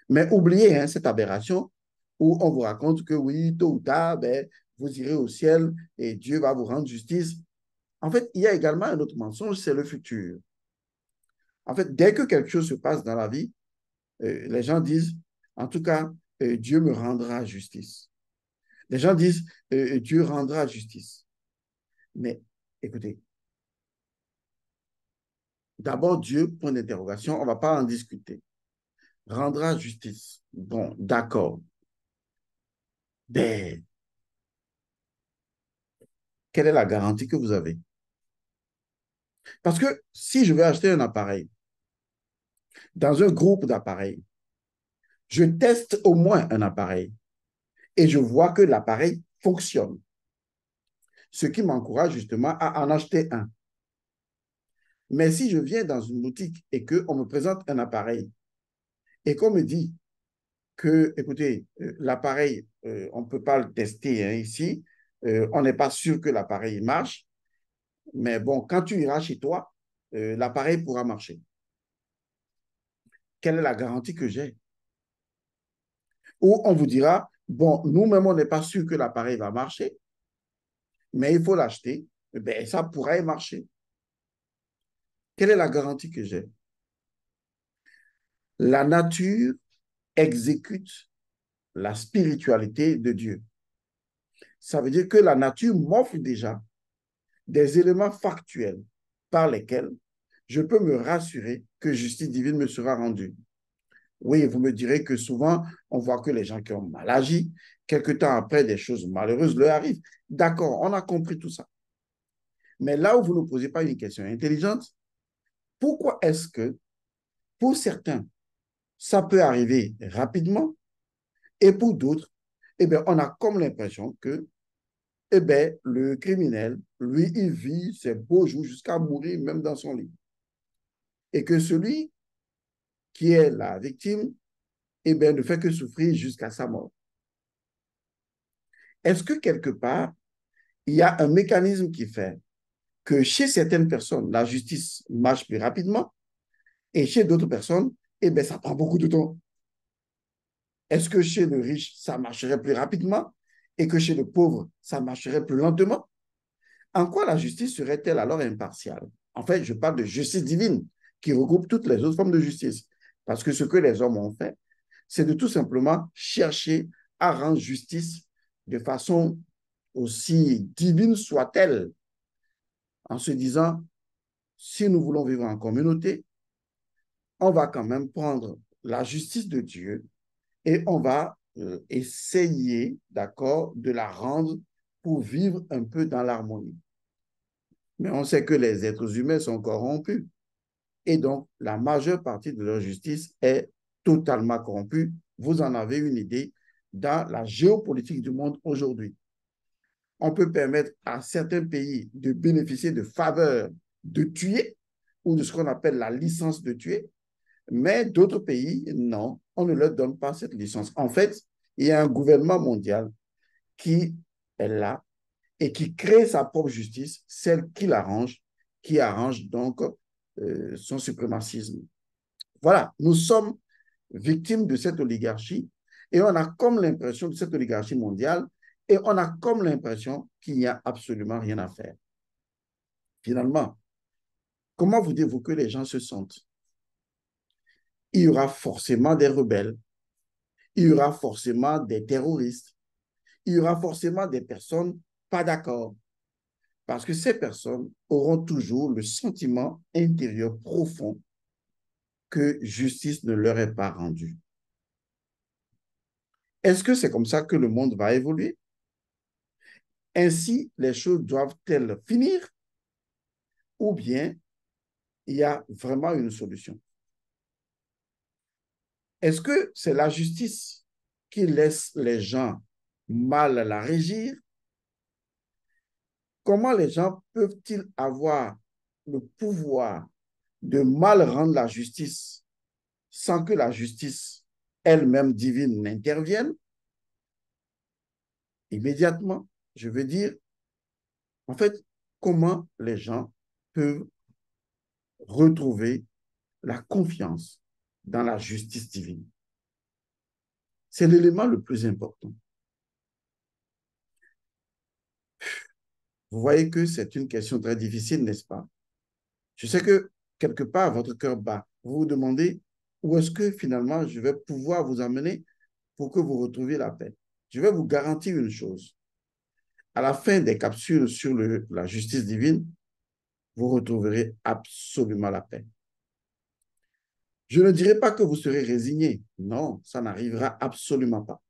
Mais oubliez hein, cette aberration où on vous raconte que oui, tôt ou tard, ben, vous irez au ciel et Dieu va vous rendre justice. En fait, il y a également un autre mensonge, c'est le futur. En fait, dès que quelque chose se passe dans la vie, les gens disent, en tout cas, Dieu me rendra justice. Les gens disent, Dieu rendra justice. Mais écoutez, d'abord, Dieu, point d'interrogation, on ne va pas en discuter. Rendra justice. Bon, d'accord. Mais quelle est la garantie que vous avez? Parce que si je vais acheter un appareil dans un groupe d'appareils, je teste au moins un appareil et je vois que l'appareil fonctionne. Ce qui m'encourage justement à en acheter un. Mais si je viens dans une boutique et qu'on me présente un appareil et qu'on me dit que, écoutez, l'appareil, on ne peut pas le tester hein, ici, on n'est pas sûr que l'appareil marche, mais bon, quand tu iras chez toi, l'appareil pourra marcher. Quelle est la garantie que j'ai? Ou on vous dira, bon, nous-mêmes, on n'est pas sûr que l'appareil va marcher, mais il faut l'acheter, ben, ça pourrait marcher. Quelle est la garantie que j'ai? La nature exécute la spiritualité de Dieu. Ça veut dire que la nature m'offre déjà des éléments factuels par lesquels je peux me rassurer que justice divine me sera rendue. Oui, vous me direz que souvent, on voit que les gens qui ont mal agi, quelque temps après, des choses malheureuses leur arrivent. D'accord, on a compris tout ça. Mais là où vous ne posez pas une question intelligente, pourquoi est-ce que, pour certains, ça peut arriver rapidement et pour d'autres, eh bien, on a comme l'impression que eh bien, le criminel, lui, il vit ses beaux jours jusqu'à mourir, même dans son lit. Et que celui qui est la victime, eh bien, ne fait que souffrir jusqu'à sa mort. Est-ce que quelque part, il y a un mécanisme qui fait que chez certaines personnes, la justice marche plus rapidement et chez d'autres personnes, eh bien, ça prend beaucoup de temps? Est-ce que chez le riche, ça marcherait plus rapidement et que chez le pauvre, ça marcherait plus lentement? En quoi la justice serait-elle alors impartiale? En fait, je parle de justice divine qui regroupe toutes les autres formes de justice. Parce que ce que les hommes ont fait, c'est de tout simplement chercher à rendre justice de façon aussi divine soit-elle, en se disant, si nous voulons vivre en communauté, on va quand même prendre la justice de Dieu et on va essayer, d'accord, de la rendre pour vivre un peu dans l'harmonie. Mais on sait que les êtres humains sont corrompus et donc la majeure partie de leur justice est totalement corrompue. Vous en avez une idée dans la géopolitique du monde aujourd'hui. On peut permettre à certains pays de bénéficier de faveurs de tuer ou de ce qu'on appelle la licence de tuer, mais d'autres pays, non, on ne leur donne pas cette licence. En fait, il y a un gouvernement mondial qui est là et qui crée sa propre justice, celle qui arrange donc son suprémacisme. Voilà, nous sommes victimes de cette oligarchie et on a comme l'impression de cette oligarchie mondiale et on a comme l'impression qu'il n'y a absolument rien à faire. Finalement, comment voulez-vous que les gens se sentent? Il y aura forcément des rebelles, il y aura forcément des terroristes, il y aura forcément des personnes pas d'accord. Parce que ces personnes auront toujours le sentiment intérieur profond que justice ne leur est pas rendue. Est-ce que c'est comme ça que le monde va évoluer? Ainsi, les choses doivent-elles finir ou bien il y a vraiment une solution? Est-ce que c'est la justice qui laisse les gens mal la régir? Comment les gens peuvent-ils avoir le pouvoir de mal rendre la justice sans que la justice elle-même divine n'intervienne? Immédiatement, je veux dire, en fait, comment les gens peuvent retrouver la confiance dans la justice divine? C'est l'élément le plus important. Vous voyez que c'est une question très difficile, n'est-ce pas? Je sais que quelque part, votre cœur bat. Vous vous demandez où est-ce que finalement je vais pouvoir vous amener pour que vous retrouviez la paix. Je vais vous garantir une chose. À la fin des capsules sur la justice divine, vous retrouverez absolument la paix. Je ne dirai pas que vous serez résigné. Non, ça n'arrivera absolument pas.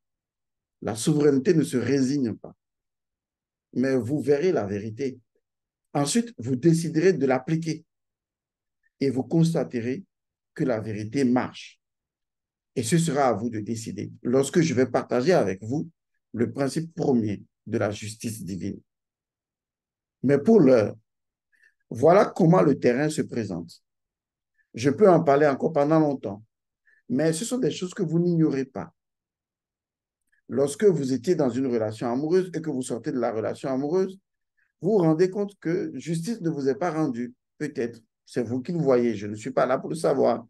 La souveraineté ne se résigne pas. Mais vous verrez la vérité. Ensuite, vous déciderez de l'appliquer et vous constaterez que la vérité marche. Et ce sera à vous de décider lorsque je vais partager avec vous le principe premier de la justice divine. Mais pour l'heure, voilà comment le terrain se présente. Je peux en parler encore pendant longtemps, mais ce sont des choses que vous n'ignorez pas. Lorsque vous étiez dans une relation amoureuse et que vous sortez de la relation amoureuse, vous vous rendez compte que justice ne vous est pas rendue. Peut-être, c'est vous qui le voyez, je ne suis pas là pour le savoir.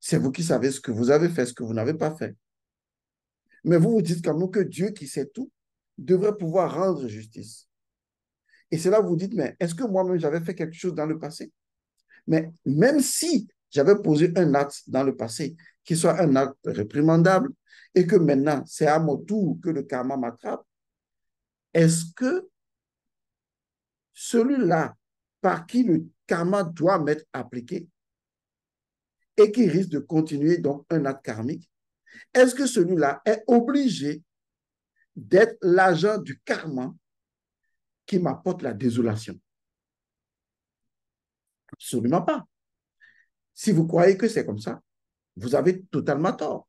C'est vous qui savez ce que vous avez fait, ce que vous n'avez pas fait. Mais vous vous dites quand même que Dieu qui sait tout devrait pouvoir rendre justice. Et c'est là que vous dites, mais est-ce que moi-même j'avais fait quelque chose dans le passé? Mais même si j'avais posé un acte dans le passé qui soit un acte réprimandable et que maintenant c'est à mon tour que le karma m'attrape, est-ce que celui-là par qui le karma doit m'être appliqué et qui risque de continuer donc un acte karmique, est-ce que celui-là est obligé d'être l'agent du karma qui m'apporte la désolation? Absolument pas. Si vous croyez que c'est comme ça, vous avez totalement tort.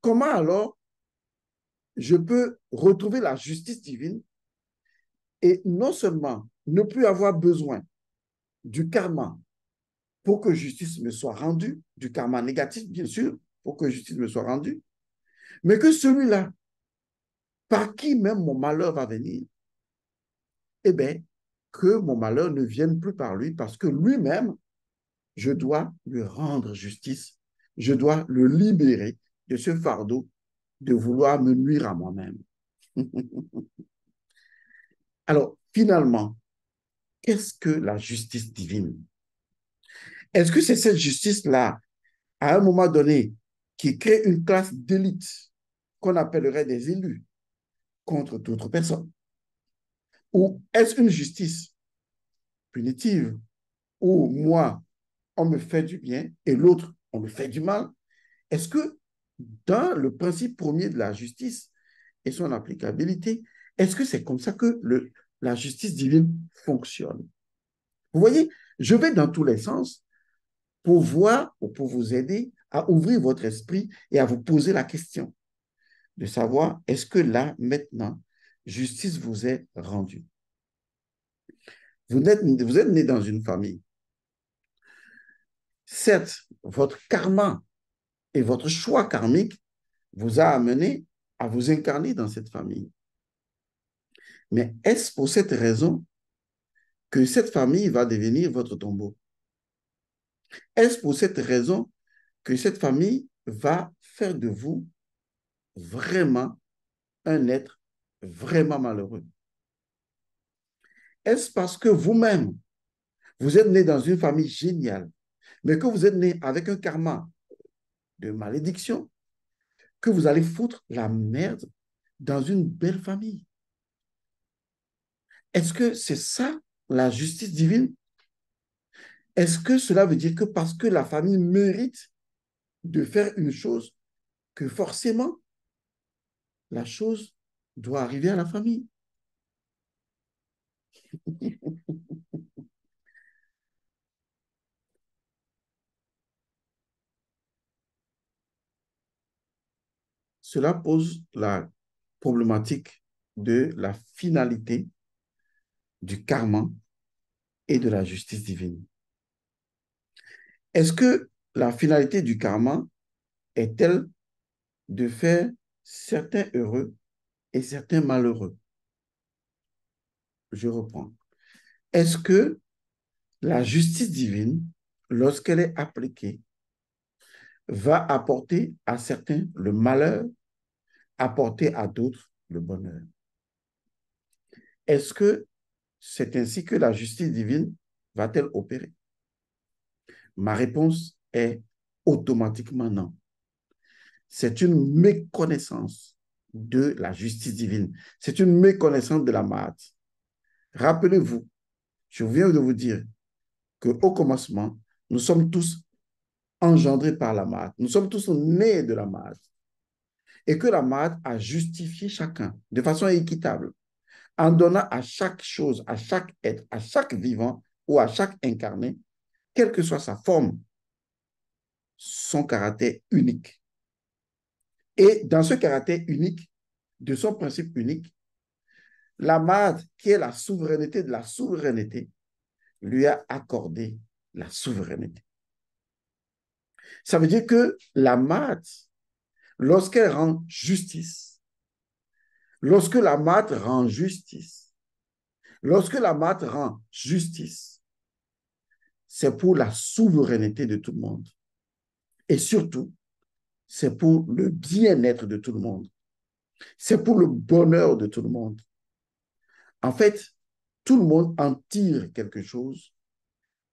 Comment alors je peux retrouver la justice divine et non seulement ne plus avoir besoin du karma pour que justice me soit rendue, du karma négatif, bien sûr, pour que justice me soit rendue, mais que celui-là, par qui même mon malheur va venir, eh bien, que mon malheur ne vienne plus par lui parce que lui-même, je dois lui rendre justice, je dois le libérer de ce fardeau de vouloir me nuire à moi-même. Alors, finalement, qu'est-ce que la justice divine? Est-ce que c'est cette justice-là, à un moment donné, qui crée une classe d'élite qu'on appellerait des élus contre d'autres personnes? Ou est-ce une justice punitive où moi, on me fait du bien et l'autre, on me fait du mal? Est-ce que dans le principe premier de la justice et son applicabilité, est-ce que c'est comme ça que la justice divine fonctionne? Vous voyez, je vais dans tous les sens pour voir ou pour vous aider à ouvrir votre esprit et à vous poser la question de savoir est-ce que là, maintenant, justice vous est rendue. Vous êtes né dans une famille. Certes, votre karma et votre choix karmique vous a amené à vous incarner dans cette famille. Mais est-ce pour cette raison que cette famille va devenir votre tombeau? Est-ce pour cette raison que cette famille va faire de vous vraiment un être vraiment malheureux? Est-ce parce que vous-même, vous êtes né dans une famille géniale, mais que vous êtes né avec un karma de malédiction, que vous allez foutre la merde dans une belle famille? Est-ce que c'est ça la justice divine? Est-ce que cela veut dire que parce que la famille mérite de faire une chose, que forcément la chose doit arriver à la famille? Cela pose la problématique de la finalité du karma et de la justice divine. Est-ce que la finalité du karma est-elle de faire certains heureux et certains malheureux? Je reprends. Est-ce que la justice divine, lorsqu'elle est appliquée, va apporter à certains le malheur, apporter à d'autres le bonheur? Est-ce que c'est ainsi que la justice divine va-t-elle opérer? Ma réponse est automatiquement non. C'est une méconnaissance de la justice divine. C'est une méconnaissance de la Mahat. Rappelez-vous, je viens de vous dire qu'au commencement, nous sommes tous engendrés par la Mahat. Nous sommes tous nés de la Mahat. Et que la Mahat a justifié chacun de façon équitable en donnant à chaque chose, à chaque être, à chaque vivant ou à chaque incarné, quelle que soit sa forme, son caractère unique. Et dans ce caractère unique, de son principe unique, la Mahat, qui est la souveraineté de la souveraineté, lui a accordé la souveraineté. Ça veut dire que la Mahat, lorsqu'elle rend justice, lorsque la Mahat rend justice, lorsque la Mahat rend justice, c'est pour la souveraineté de tout le monde. Et surtout, c'est pour le bien-être de tout le monde. C'est pour le bonheur de tout le monde. En fait, tout le monde en tire quelque chose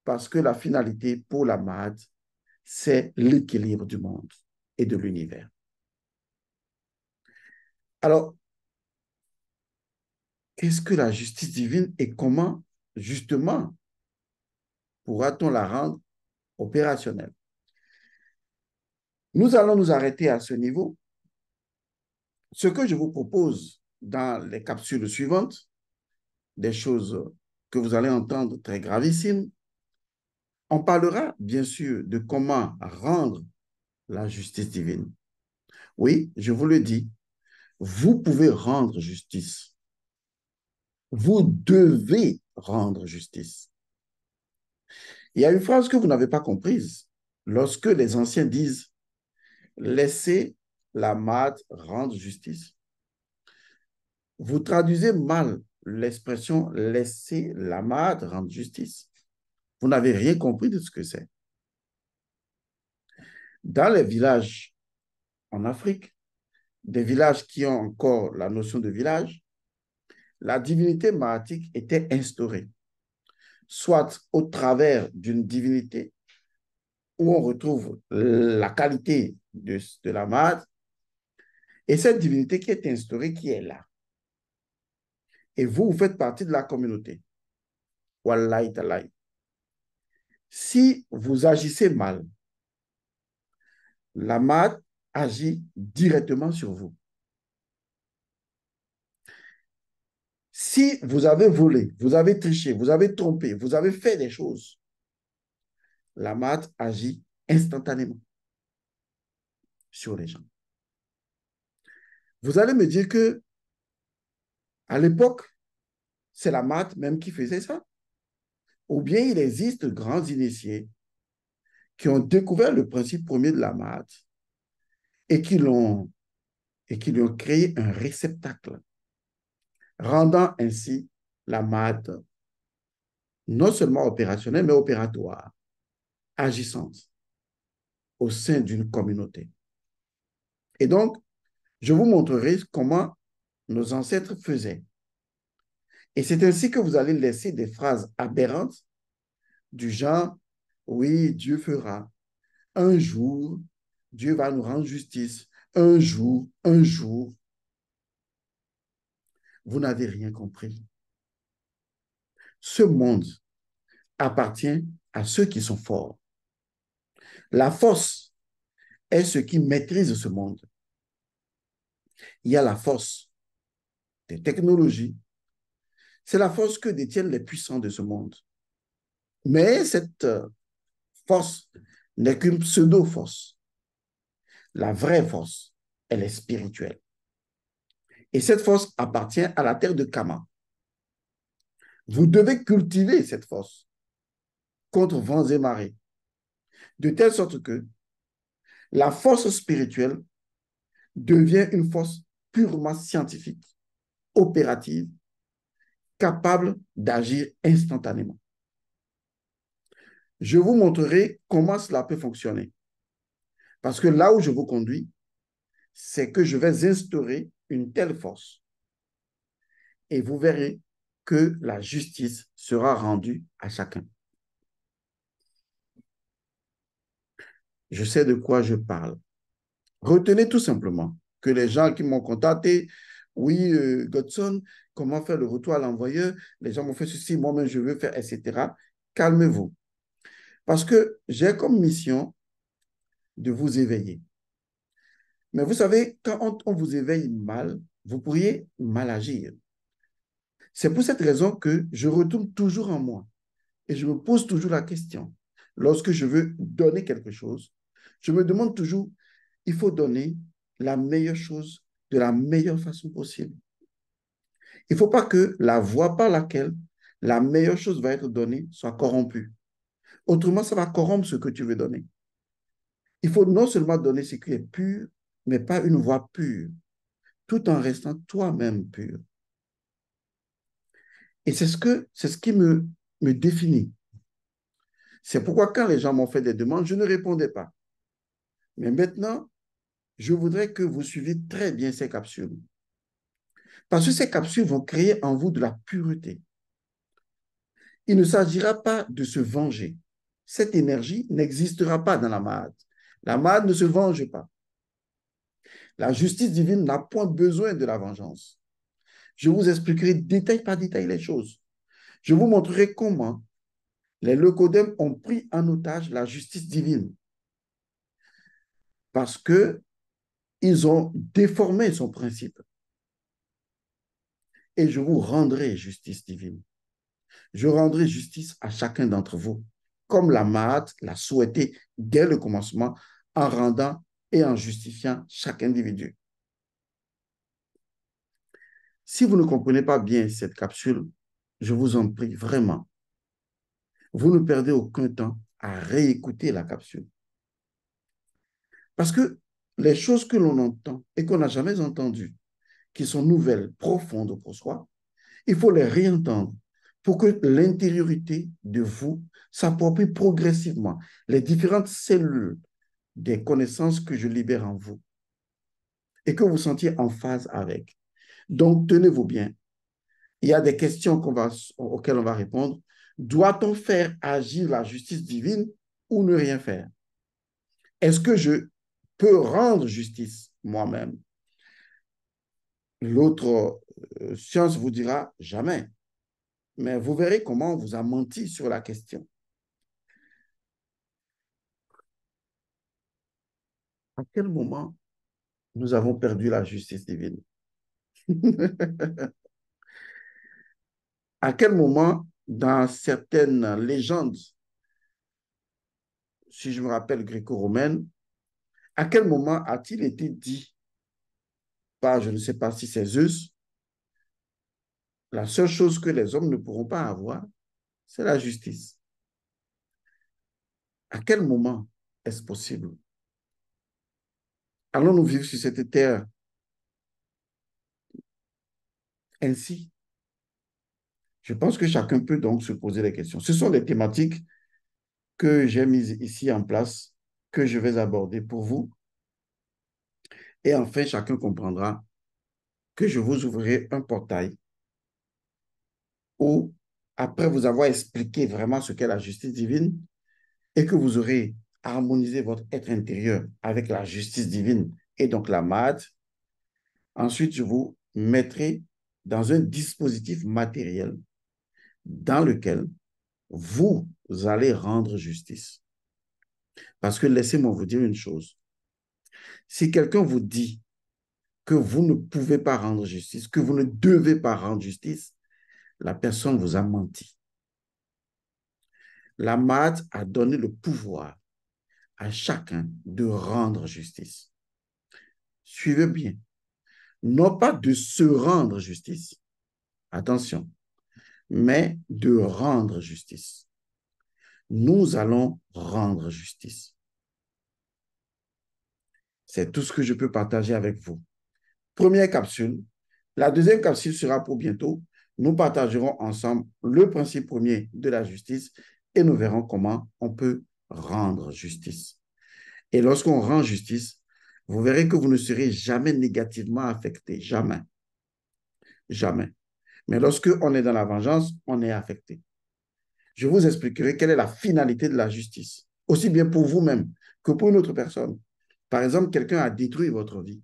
parce que la finalité pour la Mahat, c'est l'équilibre du monde et de l'univers. Alors, qu'est-ce que la justice divine et comment, justement, pourra-t-on la rendre opérationnelle? Nous allons nous arrêter à ce niveau. Ce que je vous propose dans les capsules suivantes, des choses que vous allez entendre très gravissimes, on parlera bien sûr de comment rendre la justice divine. Oui, je vous le dis, vous pouvez rendre justice. Vous devez rendre justice. Il y a une phrase que vous n'avez pas comprise lorsque les anciens disent laissez la Maat rendre justice. Vous traduisez mal l'expression laissez la Maat rendre justice. Vous n'avez rien compris de ce que c'est. Dans les villages en Afrique, des villages qui ont encore la notion de village, la divinité maatique était instaurée, soit au travers d'une divinité où on retrouve la qualité de la Maat, et cette divinité qui est instaurée, qui est là. Et vous faites partie de la communauté. Wallahi talahi. Si vous agissez mal, la Maat agit directement sur vous. Si vous avez volé, vous avez triché, vous avez trompé, vous avez fait des choses, la Maat agit instantanément sur les gens. Vous allez me dire que à l'époque, c'est la Maat même qui faisait ça. Ou bien il existe de grands initiés qui ont découvert le principe premier de la Maat et qui lui ont créé un réceptacle, rendant ainsi la Maat non seulement opérationnelle, mais opératoire, agissante au sein d'une communauté. Et donc, je vous montrerai comment nos ancêtres faisaient. Et c'est ainsi que vous allez laisser des phrases aberrantes du genre, oui, Dieu fera. Un jour, Dieu va nous rendre justice. Un jour. Vous n'avez rien compris. Ce monde appartient à ceux qui sont forts. La force est ce qui maîtrise ce monde. Il y a la force des technologies. C'est la force que détiennent les puissants de ce monde. Mais cette force n'est qu'une pseudo-force. La vraie force, elle est spirituelle. Et cette force appartient à la terre de Kama. Vous devez cultiver cette force contre vents et marées, de telle sorte que la force spirituelle devient une force purement scientifique, opérative, capable d'agir instantanément. Je vous montrerai comment cela peut fonctionner. Parce que là où je vous conduis, c'est que je vais instaurer une telle force. Et vous verrez que la justice sera rendue à chacun. Je sais de quoi je parle. Retenez tout simplement que les gens qui m'ont contacté, oui, Godson, comment faire le retour à l'envoyeur? Les gens m'ont fait ceci, moi-même je veux faire, etc. Calmez-vous. Parce que j'ai comme mission de vous éveiller. Mais vous savez, quand on vous éveille mal, vous pourriez mal agir. C'est pour cette raison que je retourne toujours en moi et je me pose toujours la question. Lorsque je veux donner quelque chose, je me demande toujours, il faut donner la meilleure chose de la meilleure façon possible. Il ne faut pas que la voie par laquelle la meilleure chose va être donnée soit corrompue. Autrement, ça va corrompre ce que tu veux donner. Il faut non seulement donner ce qui est pur, mais pas une voie pure, tout en restant toi-même pur. Et c'est ce qui me définit. C'est pourquoi quand les gens m'ont fait des demandes, je ne répondais pas. Mais maintenant, je voudrais que vous suiviez très bien ces capsules. Parce que ces capsules vont créer en vous de la pureté. Il ne s'agira pas de se venger. Cette énergie n'existera pas dans la Mahad. La Mahad ne se venge pas. La justice divine n'a point besoin de la vengeance. Je vous expliquerai détail par détail les choses. Je vous montrerai comment les Leucodèmes ont pris en otage la justice divine parce qu'ils ont déformé son principe. Et je vous rendrai justice divine. Je rendrai justice à chacun d'entre vous, comme la Mahat l'a souhaité dès le commencement, en rendant et en justifiant chaque individu. Si vous ne comprenez pas bien cette capsule, je vous en prie vraiment, vous ne perdez aucun temps à réécouter la capsule. Parce que les choses que l'on entend et qu'on n'a jamais entendues, qui sont nouvelles, profondes pour soi, il faut les réentendre pour que l'intériorité de vous s'approprie progressivement les différentes cellules des connaissances que je libère en vous et que vous sentiez en phase avec. Donc, tenez-vous bien. Il y a des questions auxquelles on va répondre. Doit-on faire agir la justice divine ou ne rien faire? Est-ce que je peux rendre justice moi-même? L'autre science vous dira jamais. Mais vous verrez comment on vous a menti sur la question. À quel moment nous avons perdu la justice divine? À quel moment, dans certaines légendes, si je me rappelle gréco-romaine, à quel moment a-t-il été dit par, je ne sais pas si c'est Zeus, la seule chose que les hommes ne pourront pas avoir, c'est la justice. À quel moment est-ce possible? Allons-nous vivre sur cette terre ainsi? Je pense que chacun peut donc se poser les questions. Ce sont des thématiques que j'ai mises ici en place, que je vais aborder pour vous. Et enfin, chacun comprendra que je vous ouvrirai un portail où, après vous avoir expliqué vraiment ce qu'est la justice divine et que vous aurez harmonisé votre être intérieur avec la justice divine et donc la MAD, ensuite, je vous mettrai dans un dispositif matériel dans lequel vous allez rendre justice. Parce que laissez-moi vous dire une chose. Si quelqu'un vous dit que vous ne pouvez pas rendre justice, que vous ne devez pas rendre justice, la personne vous a menti. La MAD a donné le pouvoir à chacun de rendre justice. Suivez bien. Non pas de se rendre justice, attention, mais de rendre justice. Nous allons rendre justice. C'est tout ce que je peux partager avec vous. Première capsule. La deuxième capsule sera pour bientôt. Nous partagerons ensemble le principe premier de la justice et nous verrons comment on peut rendre justice. Et lorsqu'on rend justice, vous verrez que vous ne serez jamais négativement affecté. Jamais. Jamais. Mais lorsque on est dans la vengeance, on est affecté. Je vous expliquerai quelle est la finalité de la justice, aussi bien pour vous-même que pour une autre personne. Par exemple, quelqu'un a détruit votre vie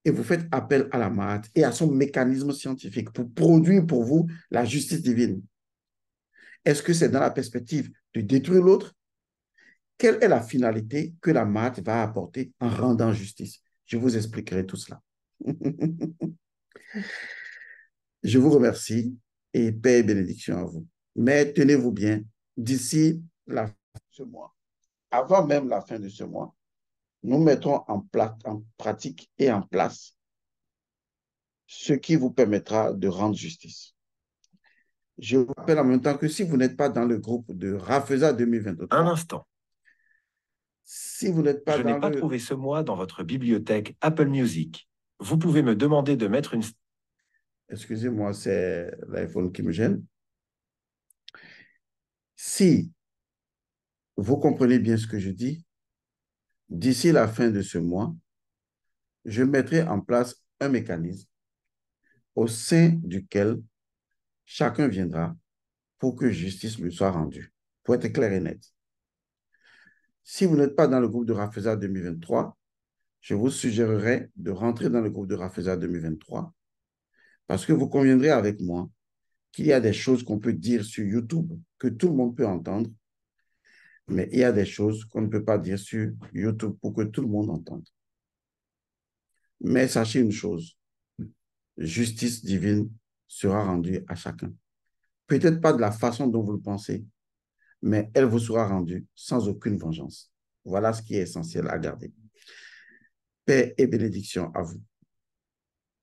et vous faites appel à la Mahat et à son mécanisme scientifique pour produire pour vous la justice divine. Est-ce que c'est dans la perspective de détruire l'autre? Quelle est la finalité que la Mahat va apporter en rendant justice? Je vous expliquerai tout cela. Je vous remercie et paix et bénédiction à vous. Mais tenez-vous bien, d'ici la fin de ce mois, avant même la fin de ce mois, nous mettrons en pratique et en place ce qui vous permettra de rendre justice. Je vous rappelle en même temps que si vous n'êtes pas dans le groupe de Rafeza 2023, un instant. Si vous n'êtes pas Je n'ai pas trouvé ce mois dans votre bibliothèque Apple Music. Vous pouvez me demander de mettre une... Excusez-moi, c'est l'iPhone qui me gêne. Si vous comprenez bien ce que je dis, d'ici la fin de ce mois, je mettrai en place un mécanisme au sein duquel chacun viendra pour que justice lui soit rendue, pour être clair et net. Si vous n'êtes pas dans le groupe de Rafeza 2023, je vous suggérerais de rentrer dans le groupe de Rafeza 2023 parce que vous conviendrez avec moi qu'il y a des choses qu'on peut dire sur YouTube que tout le monde peut entendre, mais il y a des choses qu'on ne peut pas dire sur YouTube pour que tout le monde entende. Mais sachez une chose, justice divine sera rendue à chacun. Peut-être pas de la façon dont vous le pensez, mais elle vous sera rendue sans aucune vengeance. Voilà ce qui est essentiel à garder. Paix et bénédiction à vous.